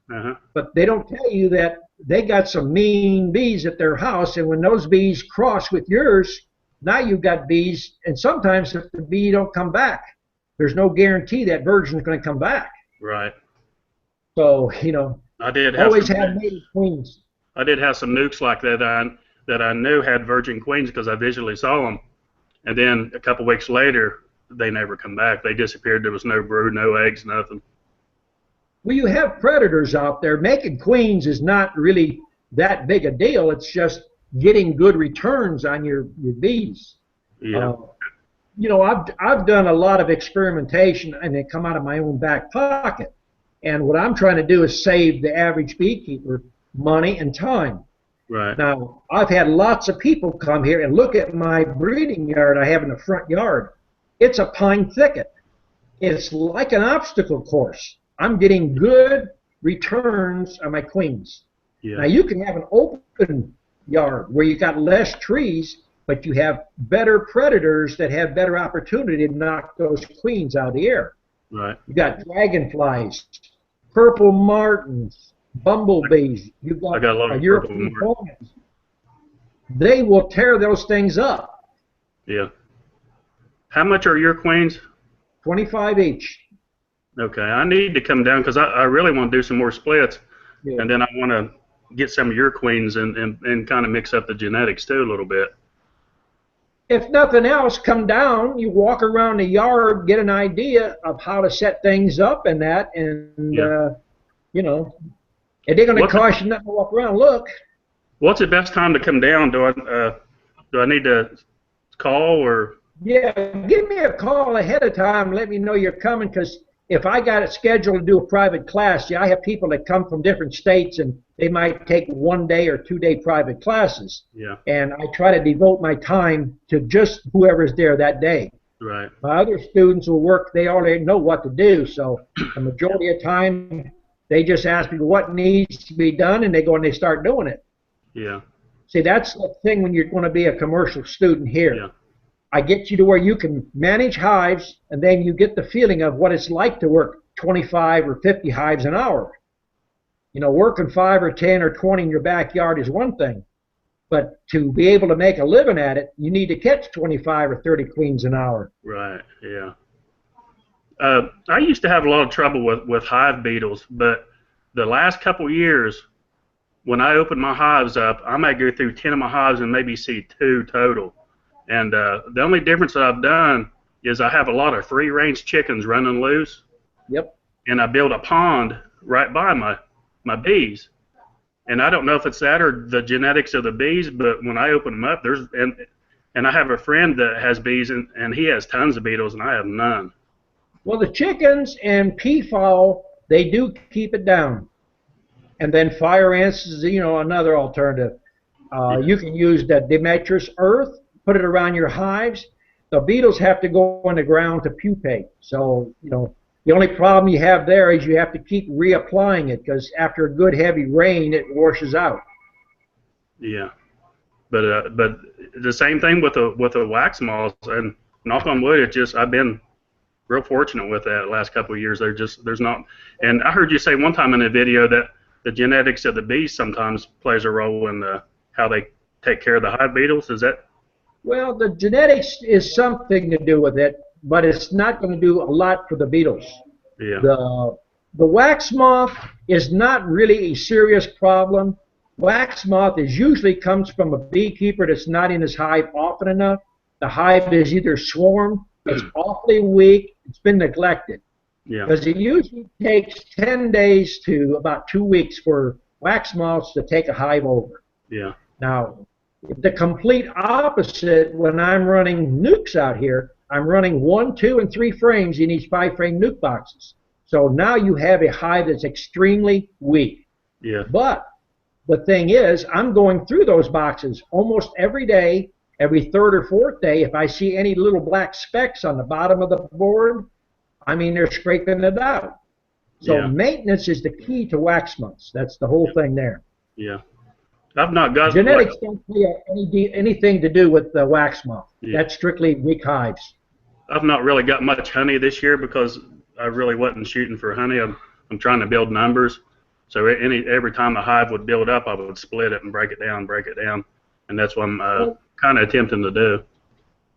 But they don't tell you that they got some mean bees at their house, and when those bees cross with yours, now you've got bees, and sometimes if the bee don't come back, there's no guarantee that virgin's going to come back. Right. So, I did have always have mated queens. I did have some nukes like that that I knew had virgin queens because I visually saw them, and then a couple weeks later, they never come back. They disappeared. There was no brood, no eggs, nothing. Well, you have predators out there. Making queens is not really that big a deal. It's just getting good returns on your bees. Yeah. I've done a lot of experimentation, and they come out of my own back pocket. And what I'm trying to do is save the average beekeeper money and time. Right. Now, I've had lots of people come here and look at my breeding yard I have in the front yard. It's a pine thicket. It's like an obstacle course. I'm getting good returns on my queens. Yeah. Now, you can have an open yard where you got less trees, but you have better predators that have better opportunity to knock those queens out of the air. Right. You got dragonflies, purple martins, bumblebees. You've got, I got a lot of European purple pollens. They will tear those things up. Yeah. How much are your queens? 25 each. Okay, I need to come down because I really want to do some more splits, Yeah. and then I want to get some of your queens and kind of mix up the genetics too a little bit. If nothing else, come down, you walk around the yard, get an idea of how to set things up and that, and, Yeah. you know, it ain't going to cost you nothing to walk around. Look. What's the best time to come down? Do I need to call or? Yeah, give me a call ahead of time. Let me know you're coming, because if I got it scheduled to do a private class, I have people that come from different states, and they might take 1 day or 2 day private classes. Yeah. And I try to devote my time to just whoever's there that day. Right. My other students will work, they already know what to do, so the majority of time they just ask me what needs to be done, and they go and they start doing it. Yeah. See, that's the thing when you're going to be a commercial student here. Yeah. I get you to where you can manage hives, and then you get the feeling of what it's like to work 25 or 50 hives an hour. You know, working 5 or 10 or 20 in your backyard is one thing, but to be able to make a living at it, you need to catch 25 or 30 queens an hour. Right, yeah. I used to have a lot of trouble with hive beetles, but the last couple years, when I open my hives up, I might go through 10 of my hives and maybe see 2 total. And the only difference that I've done is I have a lot of free-range chickens running loose. Yep. And I build a pond right by my bees. And I don't know if it's that or the genetics of the bees, but when I open them up, and I have a friend that has bees, and he has tons of beetles, and I have none. Well, the chickens and peafowl, they do keep it down. And then fire ants is, another alternative. You can use the demetrous earth, put it around your hives. The beetles have to go on the ground to pupate. So, the only problem you have there is you have to keep reapplying it, because after a good heavy rain, it washes out. Yeah, but the same thing with the wax moths, and knock on wood, I've been real fortunate with that the last couple of years. There's not, and I heard you say one time in a video that the genetics of the bees sometimes plays a role in how they take care of the hive beetles. Is that? Well, the genetics is something to do with it, but it's not going to do a lot for the beetles. Yeah. The wax moth is not really a serious problem. Wax moth usually comes from a beekeeper that's not in his hive often enough. The hive is either swarmed, it's awfully weak, it's been neglected. Yeah. Because it usually takes 10 days to about 2 weeks for wax moths to take a hive over. Yeah. Now, the complete opposite, when I'm running nukes out here, I'm running 1, 2, and 3 frames in each 5-frame nuke boxes. So now you have a hive that's extremely weak. Yeah. But the thing is, I'm going through those boxes almost every day, every 3rd or 4th day. If I see any little black specks on the bottom of the board, they're scraping it out. So maintenance is the key to wax moths. That's the whole thing there. Yeah. I've not got genetics don't play anything to do with the wax moth. Yeah. That's strictly weak hives. I've not really got much honey this year because I really wasn't shooting for honey. I'm trying to build numbers. So every time the hive would build up, I would split it and break it down, and that's what I'm kind of attempting to do.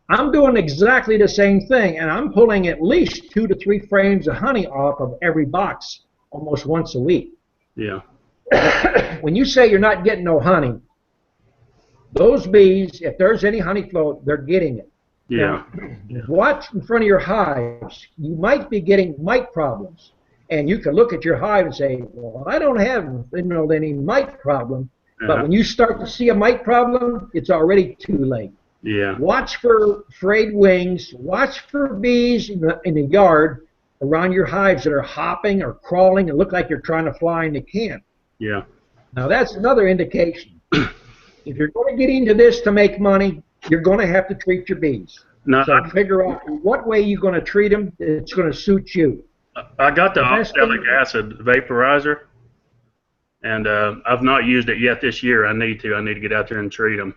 I'm doing exactly the same thing, and I'm pulling at least 2 to 3 frames of honey off of every box almost once a week. Yeah. When you say you're not getting no honey, those bees, if there's any honey flow, they're getting it. Yeah. Now, watch in front of your hives. You might be getting mite problems, and you can look at your hive and say, well, I don't have any mite problem. But when you start to see a mite problem, it's already too late. Yeah. Watch for frayed wings. Watch for bees in the yard around your hives that are hopping or crawling and look like you're trying to fly and they can't. Yeah. Now that's another indication. If you're going to get into this to make money, you're going to have to treat your bees. No, so figure out what way you're going to treat them. It's going to suit you. I got the oxalic acid vaporizer, and I've not used it yet this year. I need to get out there and treat them.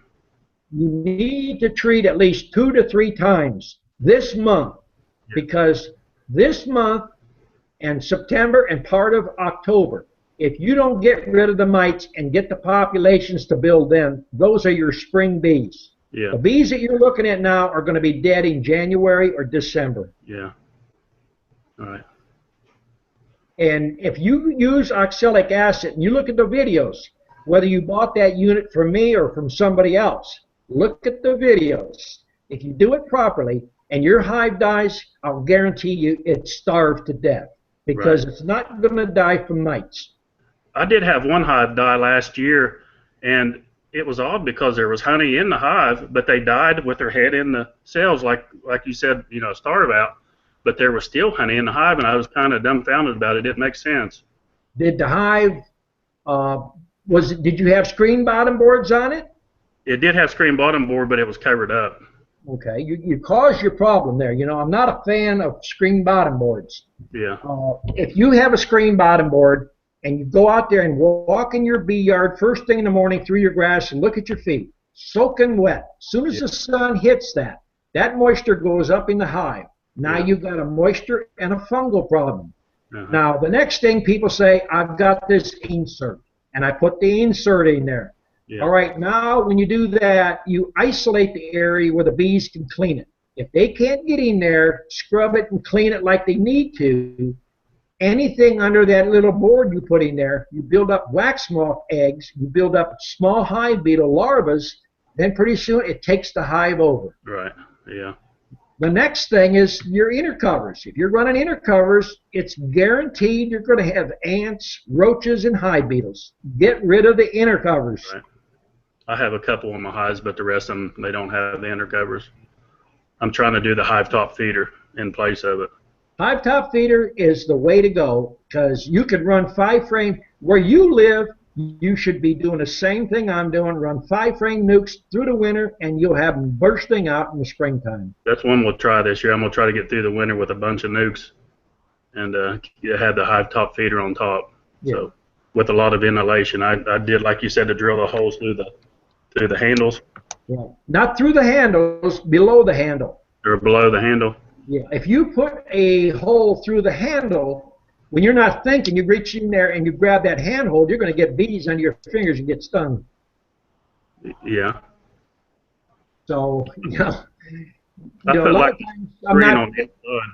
you need to treat at least 2 to 3 times this month, because this month and September and part of October, if you don't get rid of the mites and get the populations to build in, those are your spring bees. Yeah. The bees that you're looking at now are going to be dead in January or December. Yeah. All right. And if you use oxalic acid and you look at the videos, whether you bought that unit from me or from somebody else, look at the videos. If you do it properly and your hive dies, I'll guarantee you it's starved to death, because it's not going to die from mites. I did have one hive die last year, and it was odd because there was honey in the hive, but they died with their head in the cells, like you said, you know, starve out. But there was still honey in the hive, and I was kind of dumbfounded about it. It didn't make sense. Did the hive, did you have screen bottom boards on it? It did have screen bottom board, but it was covered up. Okay, you caused your problem there. You know, I'm not a fan of screen bottom boards. Yeah. If you have a screen bottom board and you go out there and walk in your bee yard first thing in the morning through your grass and look at your feet, soaking wet. As soon as the sun hits that moisture goes up in the hive. Now you've got a moisture and a fungal problem. Now, the next thing people say, I've got this insert, and I put the insert in there. All right, now when you do that, you isolate the area where the bees can clean it. If they can't get in there, scrub it and clean it like they need to, anything under that little board you put in there, you build up wax moth eggs, you build up small hive beetle larvae, then pretty soon it takes the hive over. Right, yeah. The next thing is your inner covers. If you're running inner covers, it's guaranteed you're going to have ants, roaches, and hive beetles. Get rid of the inner covers. Right. I have a couple on my hives, but the rest of them, they don't have the inner covers. I'm trying to do the hive top feeder in place of it. Hive top feeder is the way to go, because you can run 5-frame. Where you live, you should be doing the same thing I'm doing. Run 5-frame nukes through the winter, and you'll have them bursting out in the springtime. That's one we'll try this year. I'm going to try to get through the winter with a bunch of nukes and have the hive top feeder on top. Yeah. So with a lot of ventilation. I did, like you said, to drill the holes through the handles. Yeah. Not through the handles, below the handle. Or below the handle. Yeah. If you put a hole through the handle, when you're not thinking, you reach in there and you grab that handhold, you're going to get bees under your fingers and get stung. Yeah. So, you know, I a put lot like of times green on the inside.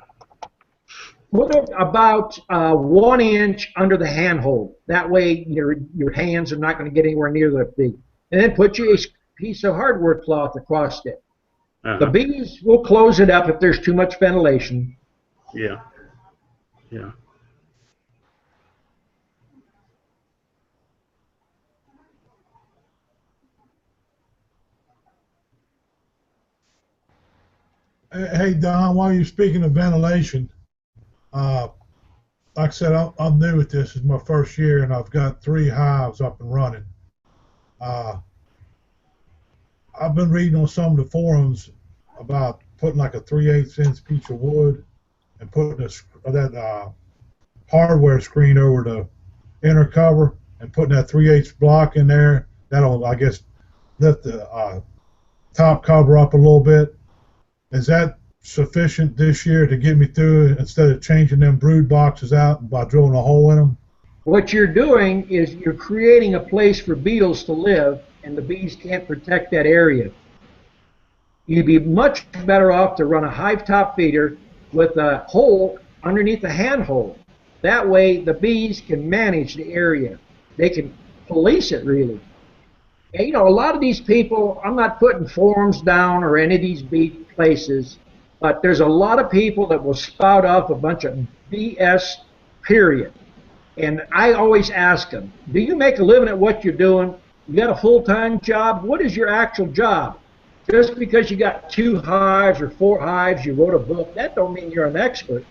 put it about 1 inch under the handhold. That way your hands are not going to get anywhere near the bee. And then put you a piece of hardwood cloth across it. The bees will close it up if there's too much ventilation. Yeah. Yeah. Hey, Don, while you're speaking of ventilation, like I said, I'm new at this. It's my first year, and I've got 3 hives up and running. I've been reading on some of the forums about putting like a 3/8 inch piece of wood and putting that hardware screen over the inner cover and putting that 3/8 block in there. That'll, I guess, lift the top cover up a little bit. Is that sufficient this year to get me through it instead of changing them brood boxes out by drilling a hole in them? What you're doing is you're creating a place for beetles to live, and the bees can't protect that area. You'd be much better off to run a hive top feeder with a hole underneath the handhold. That way the bees can manage the area. They can police it, really. And, you know, a lot of these people, I'm not putting forums down or any of these bee places, but there's a lot of people that will spout off a bunch of BS, period. And I always ask them, do you make a living at what you're doing? You got a full-time job? What is your actual job? Just because you got 2 hives or 4 hives, you wrote a book, that don't mean you're an expert.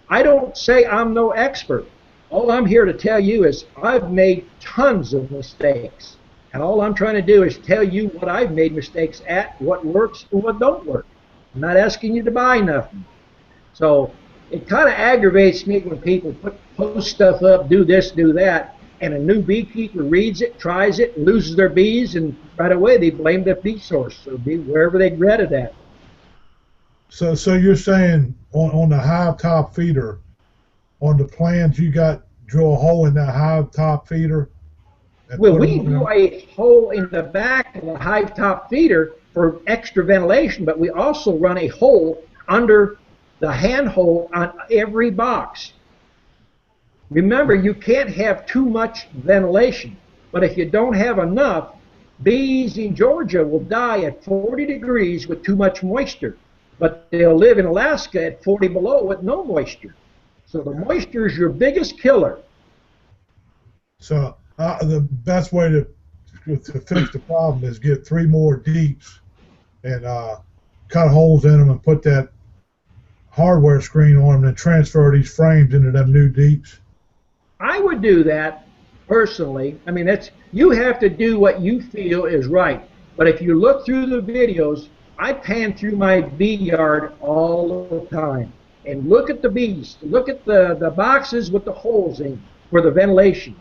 I don't say I'm no expert. All I'm here to tell you is I've made tons of mistakes. And all I'm trying to do is tell you what I've made mistakes at, what works and what don't work. I'm not asking you to buy nothing. So it kind of aggravates me when people post stuff up, do this, do that, and a new beekeeper reads it, tries it, loses their bees, and right away they blame the bee source. So be wherever they read it at. So you're saying on the hive top feeder, on the plans you got drill a hole in that hive top feeder and Well, put we them do in a hole in the back of the hive top feeder for extra ventilation, but we also run a hole under the hand hole on every box. Remember, you can't have too much ventilation, but if you don't have enough, bees in Georgia will die at 40 degrees with too much moisture, but they'll live in Alaska at 40 below with no moisture. So the moisture is your biggest killer. So the best way to fix the problem is get 3 more deeps and cut holes in them and put that hardware screen on them and transfer these frames into them new deeps. I would do that personally. I mean, you have to do what you feel is right. But if you look through the videos, I pan through my bee yard all the time and look at the bees. Look at the boxes with the holes in for the ventilation.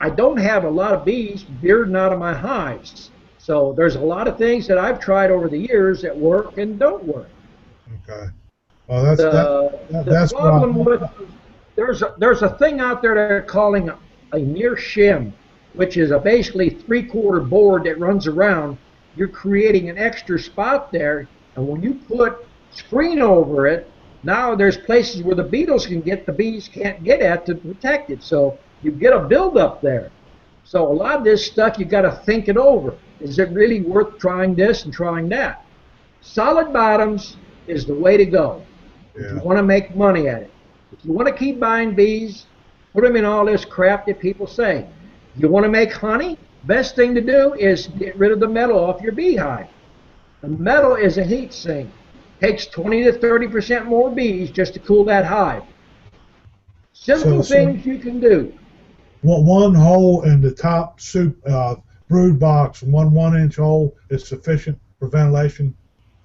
I don't have a lot of bees bearding out of my hives. So there's a lot of things that I've tried over the years that work and don't work. Okay. Well, that's the problem with there's a thing out there they're calling a near shim, which is a basically 3/4 board that runs around. You're creating an extra spot there, and when you put screen over it, now there's places where the beetles can get, the bees can't get at to protect it. So you get a buildup there. So a lot of this stuff you got to think it over. Is it really worth trying this and trying that? Solid bottoms is the way to go if you want to make money at it. If you want to keep buying bees, put them in all this crap that people say. If you want to make honey, best thing to do is get rid of the metal off your beehive. The metal is a heat sink. Takes 20 to 30% more bees just to cool that hive. Simple things you can do. One hole in the top brood box, one 1-inch hole is sufficient for ventilation.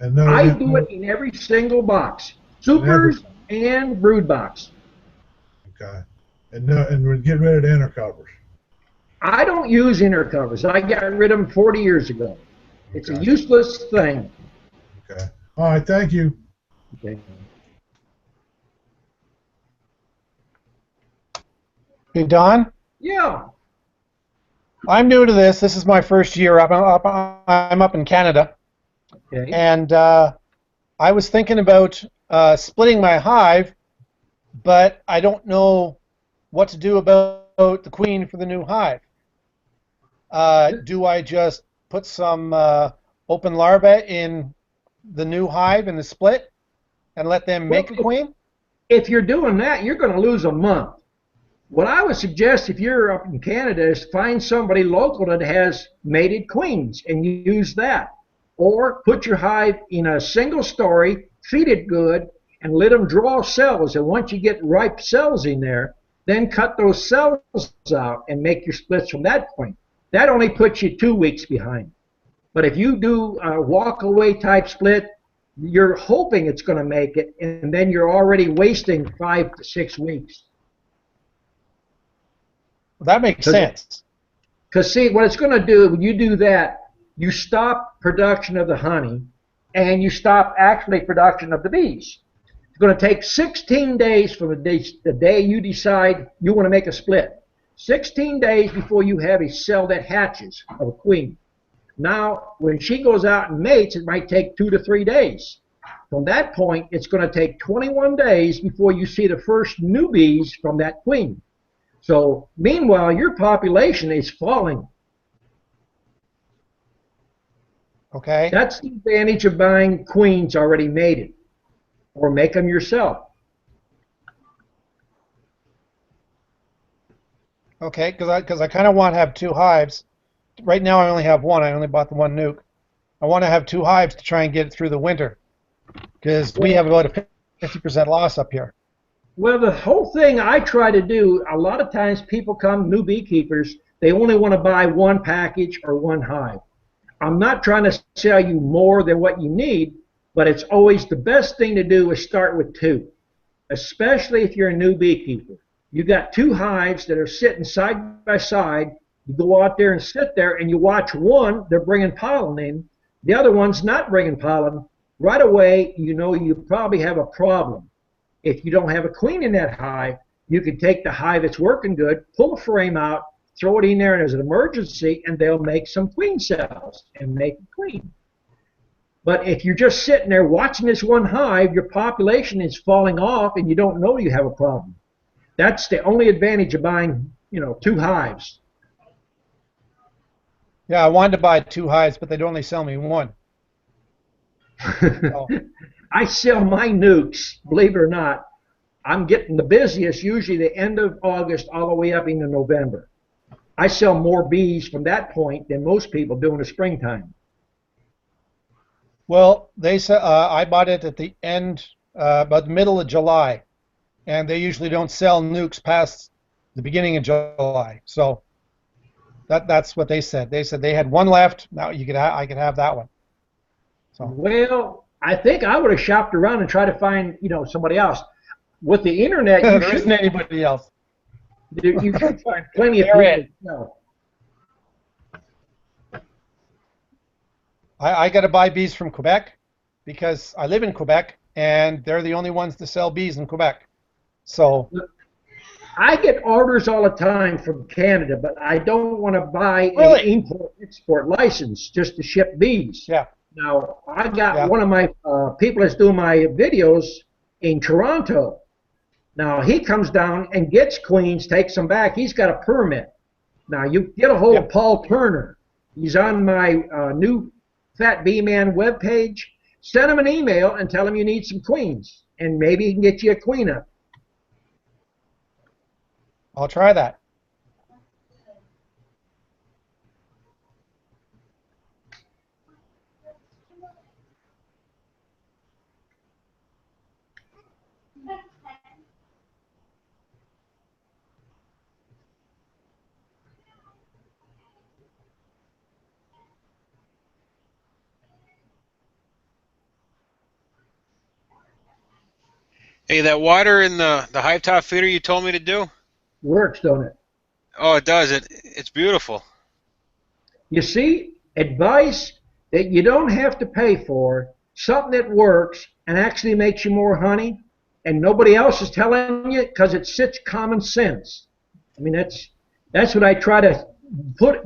And no, I do it in every single box, supers and brood box. Okay, and we get rid of the inner covers. I don't use inner covers. I got rid of them 40 years ago. It's a useless thing. Okay. All right. Thank you. Okay. Hey, Don? Yeah. I'm new to this. This is my first year I'm up in Canada. Okay. And I was thinking about splitting my hive, but I don't know what to do about the queen for the new hive. Do I just put some open larvae in the new hive in the split and let them make a queen? If you're doing that, you're going to lose a month. What I would suggest if you're up in Canada is find somebody local that has mated queens and you use that. Or put your hive in a single story, feed it good, and let them draw cells. And once you get ripe cells in there, then cut those cells out and make your splits from that point. That only puts you 2 weeks behind. But if you do a walk-away type split, you're hoping it's going to make it, and then you're already wasting 5 to 6 weeks. Well, that makes sense. Because see, what it's going to do, when you do that, you stop production of the honey, and you stop actually production of the bees. It's going to take 16 days from the day you decide you want to make a split. 16 days before you have a cell that hatches of a queen. Now, when she goes out and mates, it might take 2 to 3 days. From that point, it's going to take 21 days before you see the first new bees from that queen. So, meanwhile, your population is falling. Okay. That's the advantage of buying queens already mated, or make them yourself. Okay, because I kind of want to have 2 hives. Right now I only have 1. I only bought the 1 nuke. I want to have 2 hives to try and get it through the winter, because we have about a 50% loss up here. Well, the whole thing I try to do, a lot of times people come, new beekeepers, they only want to buy 1 package or 1 hive. I'm not trying to sell you more than what you need, but it's always the best thing to do is start with 2, especially if you're a new beekeeper. You got two hives that are sitting side by side. You go out there and sit there and you watch one, they're bringing pollen in. The other one's not bringing pollen. Right away, you know you probably have a problem. If you don't have a queen in that hive, you can take the hive that's working good, pull a frame out, throw it in there as an emergency, and they'll make some queen cells and make a queen. But if you're just sitting there watching this one hive, your population is falling off and you don't know you have a problem. That's the only advantage of buying, two hives. Yeah, I wanted to buy two hives, but they'd only sell me one. Oh. I sell my nukes, believe it or not. I'm getting the busiest usually the end of August all the way up into November. I sell more bees from that point than most people do in the springtime. Well, they said I bought it at the end, about the middle of July, and they usually don't sell nukes past the beginning of July. So that's what they said. They said they had one left. Now I could have that one. So. Well, I think I would have shopped around and tried to find somebody else. With the internet, there isn't anybody else. You should find plenty of people. I got to buy bees from Quebec because I live in Quebec, and they're the only ones to sell bees in Quebec. So I get orders all the time from Canada, but I don't want to buy an import-export license just to ship bees. Yeah. Now, I got one of my people that's doing my videos in Toronto. Now, he comes down and gets queens, takes them back. He's got a permit. Now, you get a hold of Paul Turner. He's on my new Fat Bee Man webpage. Send him an email and tell him you need some queens, and maybe he can get you a queen up. I'll try that. Hey, that water in the hive top feeder you told me to do? Works, don't it? Oh, it does. It's beautiful. You see, advice that you don't have to pay for, something that works and actually makes you more honey, and nobody else is telling you because it's such common sense. I mean, that's what I try to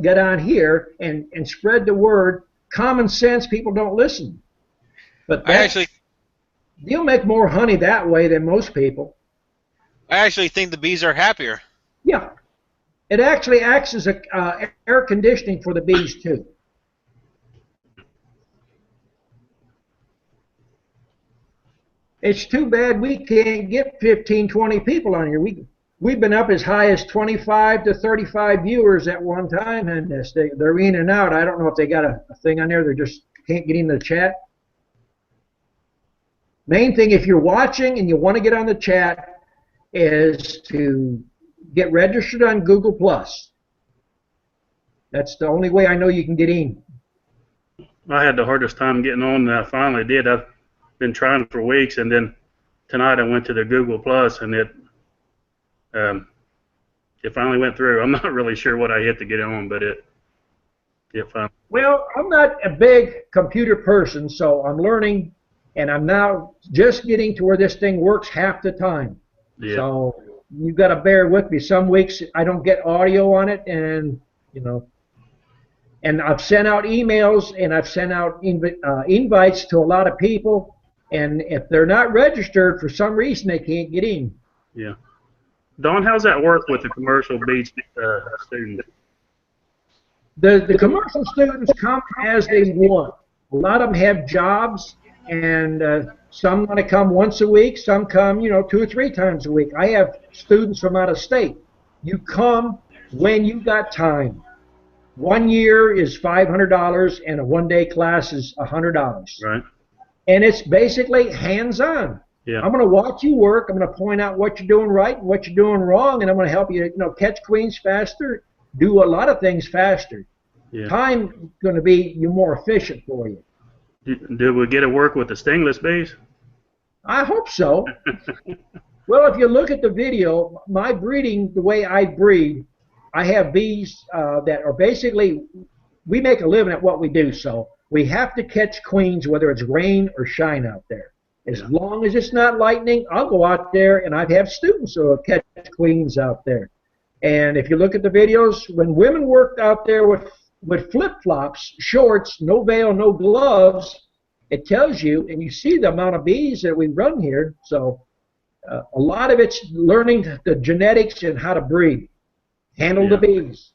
get on here and spread the word. Common sense, people don't listen. But you'll make more honey that way than most people. I actually think the bees are happier. Yeah. It actually acts as air conditioning for the bees, too. It's too bad we can't get 15, 20 people on here. We've been up as high as 25 to 35 viewers at one time, and they're in and out. I don't know if they got a thing on there. They just can't get into the chat. Main thing, if you're watching and you want to get on the chat, is to get registered on Google+. That's the only way I know you can get in. I had the hardest time getting on, and I finally did. I've been trying for weeks, and then tonight I went to the Google+, and it finally went through. I'm not really sure what I hit to get on, but it finally. Well, I'm not a big computer person, so I'm learning, and I'm now just getting to where this thing works half the time. Yeah. So you've got to bear with me. Some weeks I don't get audio on it, and and I've sent out emails and I've sent out invites to a lot of people, and if they're not registered for some reason, they can't get in. Yeah. Don, how's that work with the commercial bee students? The commercial students come as they want. A lot of them have jobs, and some want to come once a week, some come 2 or 3 times a week. I have students from out of state. You come when you got time. 1 year is $500, and a one-day class is $100. Right. And it's basically hands-on. Yeah. I'm going to watch you work. I'm going to point out what you're doing right and what you're doing wrong, and I'm going to help you, catch queens faster, do a lot of things faster. Yeah. Time is going to be more efficient for you. Did we get to work with the stingless bees? I hope so. Well, if you look at the video, my breeding, the way I breed, I have bees that are basically, we make a living at what we do, so we have to catch queens whether it's rain or shine out there. As long as it's not lightning, I'll go out there, and I have students who will catch queens out there. And if you look at the videos, when women work out there with flip-flops, shorts, no veil, no gloves, it tells you, and you see the amount of bees that we run here. So a lot of it's learning the genetics and how to breed, handle the bees.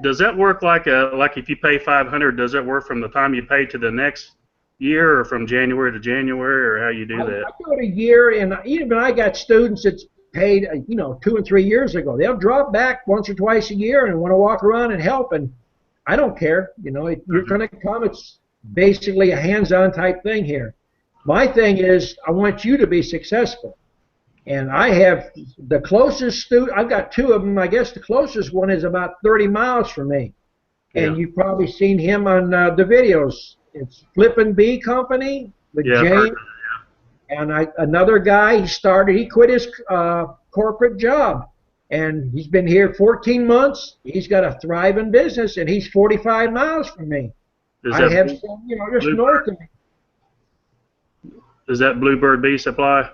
Does that work like if you pay $500? Does that work from the time you pay to the next year, or from January to January, or how you do that? I do it a year, and even I got students that's paid 2 and 3 years ago. They'll drop back once or twice a year and want to walk around and help, and I don't care. You're going to come. It's basically a hands-on type thing here. My thing is I want you to be successful. And I have the closest student, I've got 2 of them. I guess the closest one is about 30 miles from me. And you've probably seen him on the videos. It's Flippin' Bee Company with James. And another guy, he quit his corporate job. And he's been here 14 months. He's got a thriving business, and he's 45 miles from me. I have some, just north of me. Is that Bluebird Bee Supply?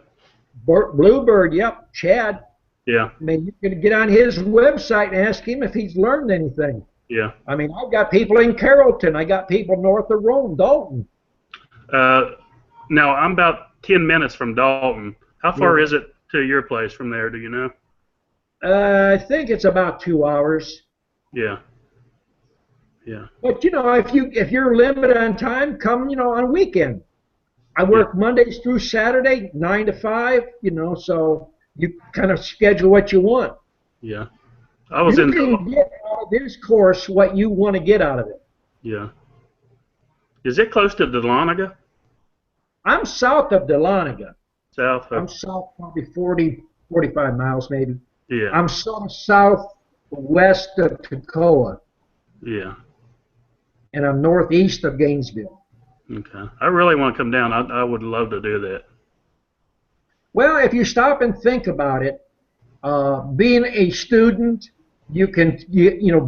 Bluebird, yep, Chad. Yeah. I mean, you can get on his website and ask him if he's learned anything. Yeah. I mean, I've got people in Carrollton. I got people north of Rome, Dalton. Now, I'm about 10 minutes from Dalton. How far is it to your place from there, do you know? I think it's about 2 hours. Yeah. Yeah. But, if you're limited on time, come, on a weekend. I work Mondays through Saturday, 9 to 5, so you kind of schedule what you want. Yeah. You can get out of this course what you want to get out of it. Yeah. Is it close to Dahlonega? I'm south of Dahlonega. South of... I'm south probably 40, 45 miles maybe. Yeah. I'm sort of southwest of Toccoa. Yeah. And I'm northeast of Gainesville. Okay. I really want to come down. I would love to do that. Well, if you stop and think about it, being a student, you can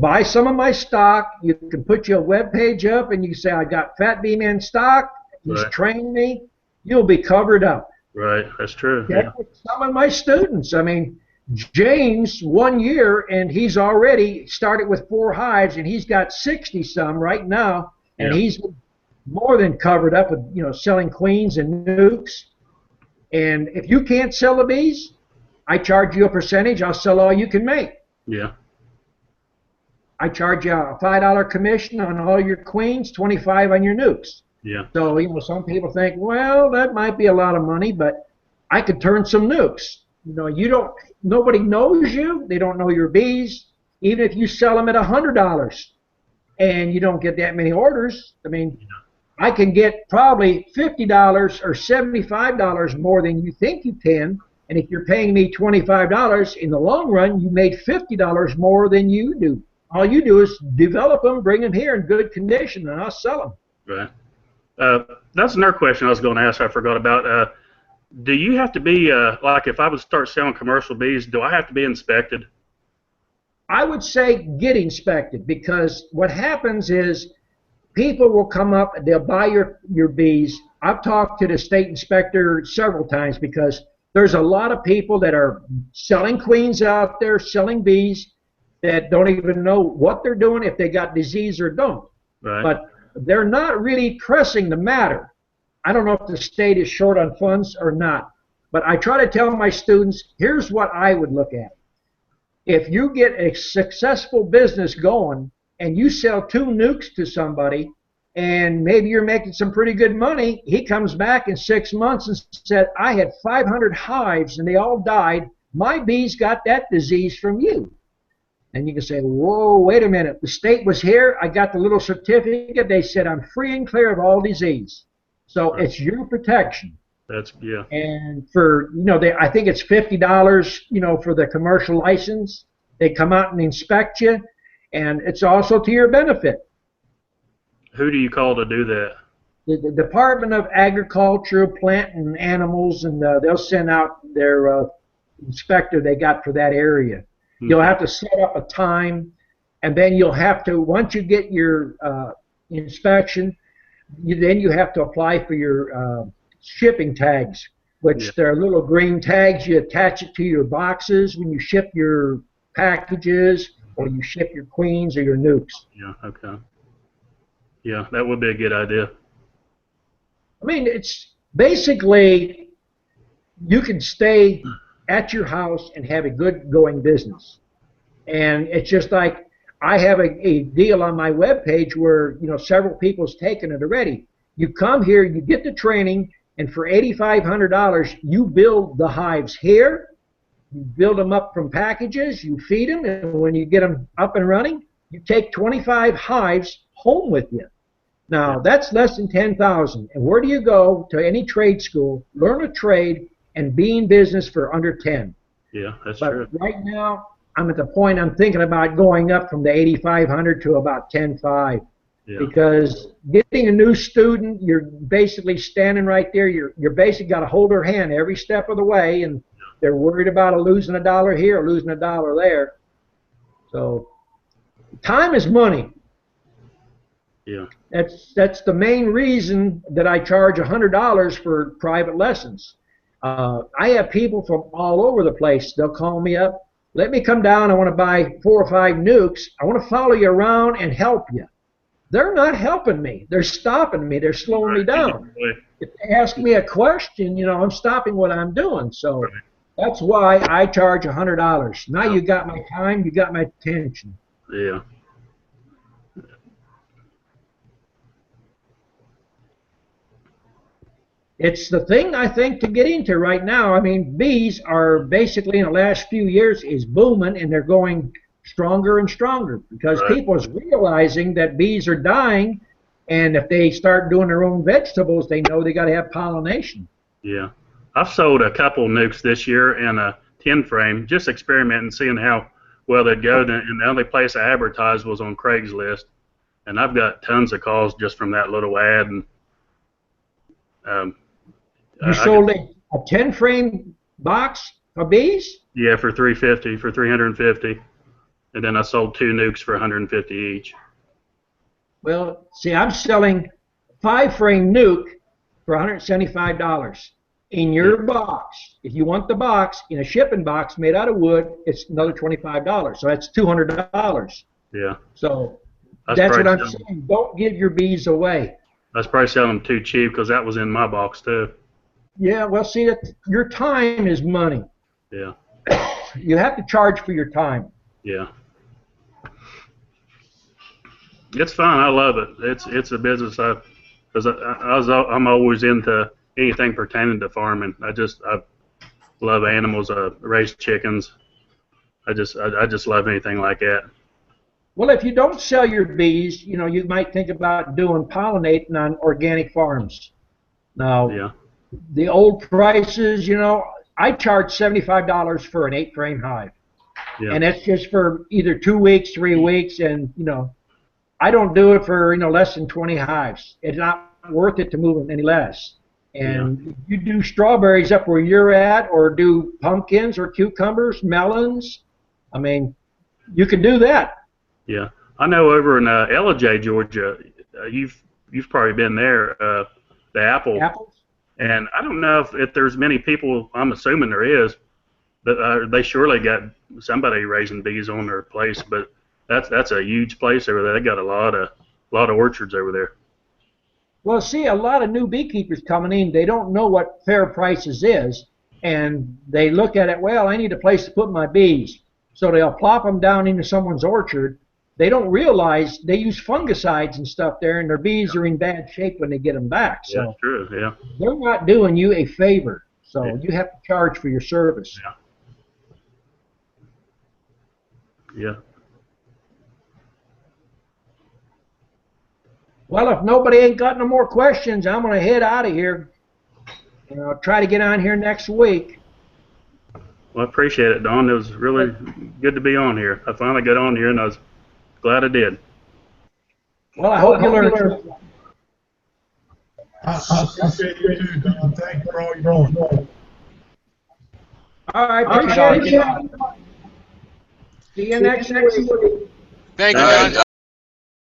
buy some of my stock. You can put your web page up, and you say, I got Fat Bee Man stock. He's trained me. You'll be covered up. Right. That's true. Yeah. Some of my students, I mean, James, 1 year, and he's already started with 4 hives, and he's got 60-some right now, and he's more than covered up with, selling queens and nukes. And if you can't sell the bees, I charge you a percentage. I'll sell all you can make. Yeah. I charge you a $5 commission on all your queens, 25 on your nukes. Yeah. So, some people think, well, that might be a lot of money, but I could turn some nukes. Nobody knows you. They don't know your bees. Even if you sell them at $100 and you don't get that many orders, I mean, I can get probably $50 or $75 more than you think you can. And if you're paying me $25, in the long run, you made $50 more than you do. All you do is develop them, bring them here in good condition, and I'll sell them. Right. That's another question I was going to ask I forgot about. Do you have to be, like if I would start selling commercial bees, do I have to be inspected? I would say get inspected, because what happens is people will come up, they'll buy your bees. I've talked to the state inspector several times, because there's a lot of people that are selling queens out there, selling bees, that don't even know what they're doing, if they got disease or don't. Right. But they're not really pressing the matter. I don't know if the state is short on funds or not, but I try to tell my students, here's what I would look at. If you get a successful business going and you sell 2 nukes to somebody, and maybe you're making some pretty good money, he comes back in 6 months and said, I had 500 hives and they all died. My bees got that disease from you. And you can say, whoa, wait a minute. The state was here. I got the little certificate. They said I'm free and clear of all disease. So it's your protection. That's, yeah. And for, I think it's $50, for the commercial license. They come out and inspect you, and it's also to your benefit. Who do you call to do that? the Department of Agriculture, Plant and Animals, and they'll send out their inspector they got for that area. You'll have to set up a time, and then you'll have to, once you get your inspection, then you have to apply for your shipping tags, which they're little green tags. You attach it to your boxes when you ship your packages, or you ship your queens or your nukes. Yeah, okay. Yeah, that would be a good idea. I mean, it's basically, you can stay at your house and have a good going business. And it's just like, I have a deal on my webpage where, you know, several people's taken it already. You come here, you get the training, and for $8,500, you build the hives here. You build them up from packages, you feed them, and when you get them up and running, you take 25 hives home with you. Now, that's less than $10,000. And where do you go to any trade school, learn a trade, and be in business for under 10? Yeah, that's but true. Right now, I'm at the point I'm thinking about going up from the 8,500 to about 10,500. Yeah. Because getting a new student, you're basically standing right there. You're basically got to hold their hand every step of the way, and they're worried about losing a dollar here or losing a dollar there. So time is money. Yeah. That's the main reason that I charge $100 for private lessons. I have people from all over the place. They'll call me up. Let me come down. I want to buy 4 or 5 nukes. I want to follow you around and help you. They're not helping me. They're stopping me. They're slowing me down. If they ask me a question, you know, I'm stopping what I'm doing. So that's why I charge $100. Now you got my time. You got my attention. Yeah. It's the thing, I think, to get into right now. I mean, bees are basically, in the last few years, is booming, and they're going stronger and stronger because people are realizing that bees are dying, and if they start doing their own vegetables, they know they got to have pollination. Yeah. I've sold a couple nukes this year in a 10 frame, just experimenting, seeing how well they'd go. And the only place I advertised was on Craigslist, and I've got tons of calls just from that little ad. And you sold a 10 frame box of bees? Yeah, for $350, and then I sold 2 nukes for $150 each. Well, see, I'm selling 5 frame nuke for $175 in your box. If you want the box in a shipping box made out of wood, it's another $25. So that's $200. Yeah. So that's what I'm saying. Don't give your bees away. I was probably selling them too cheap because that was in my box too. Yeah, well, see, that your time is money. Yeah. You have to charge for your time. Yeah. It's fun. I love it. It's a business I'm always into anything pertaining to farming. I love animals. I raise chickens. I just love anything like that. Well, if you don't sell your bees, you know, you might think about doing pollinating on organic farms. Now, yeah. The old prices, you know, I charge $75 for an 8 frame hive. Yeah. And that's just for either 2 weeks, 3 weeks, and, you know, I don't do it for, you know, less than 20 hives. It's not worth it to move them any less. And you do strawberries up where you're at, or do pumpkins or cucumbers, melons. I mean, you can do that. Yeah, I know over in LJ, Georgia, you've probably been there. The apples. And I don't know if there's many people. I'm assuming there is, but they surely got somebody raising bees on their place. But that's a huge place over there. They got a lot of orchards over there. Well, see, a lot of new beekeepers coming in, they don't know what fair prices is, and they look at it, well, I need a place to put my bees. So they'll plop them down into someone's orchard. They don't realize they use fungicides and stuff there, and their bees are in bad shape when they get them back. So yeah, true, yeah. They're not doing you a favor, so you have to charge for your service. Yeah. Well, if nobody ain't got no more questions, I'm going to head out of here. And I'll try to get on here next week. Well, I appreciate it, Don. It was really good to be on here. I finally got on here, and I was glad I did. Well, I hope you learned. I appreciate you too, Don. Thank you for all you're doing. All right, Thank you, Don. appreciate it. See you next week. Thank you, All right, Don.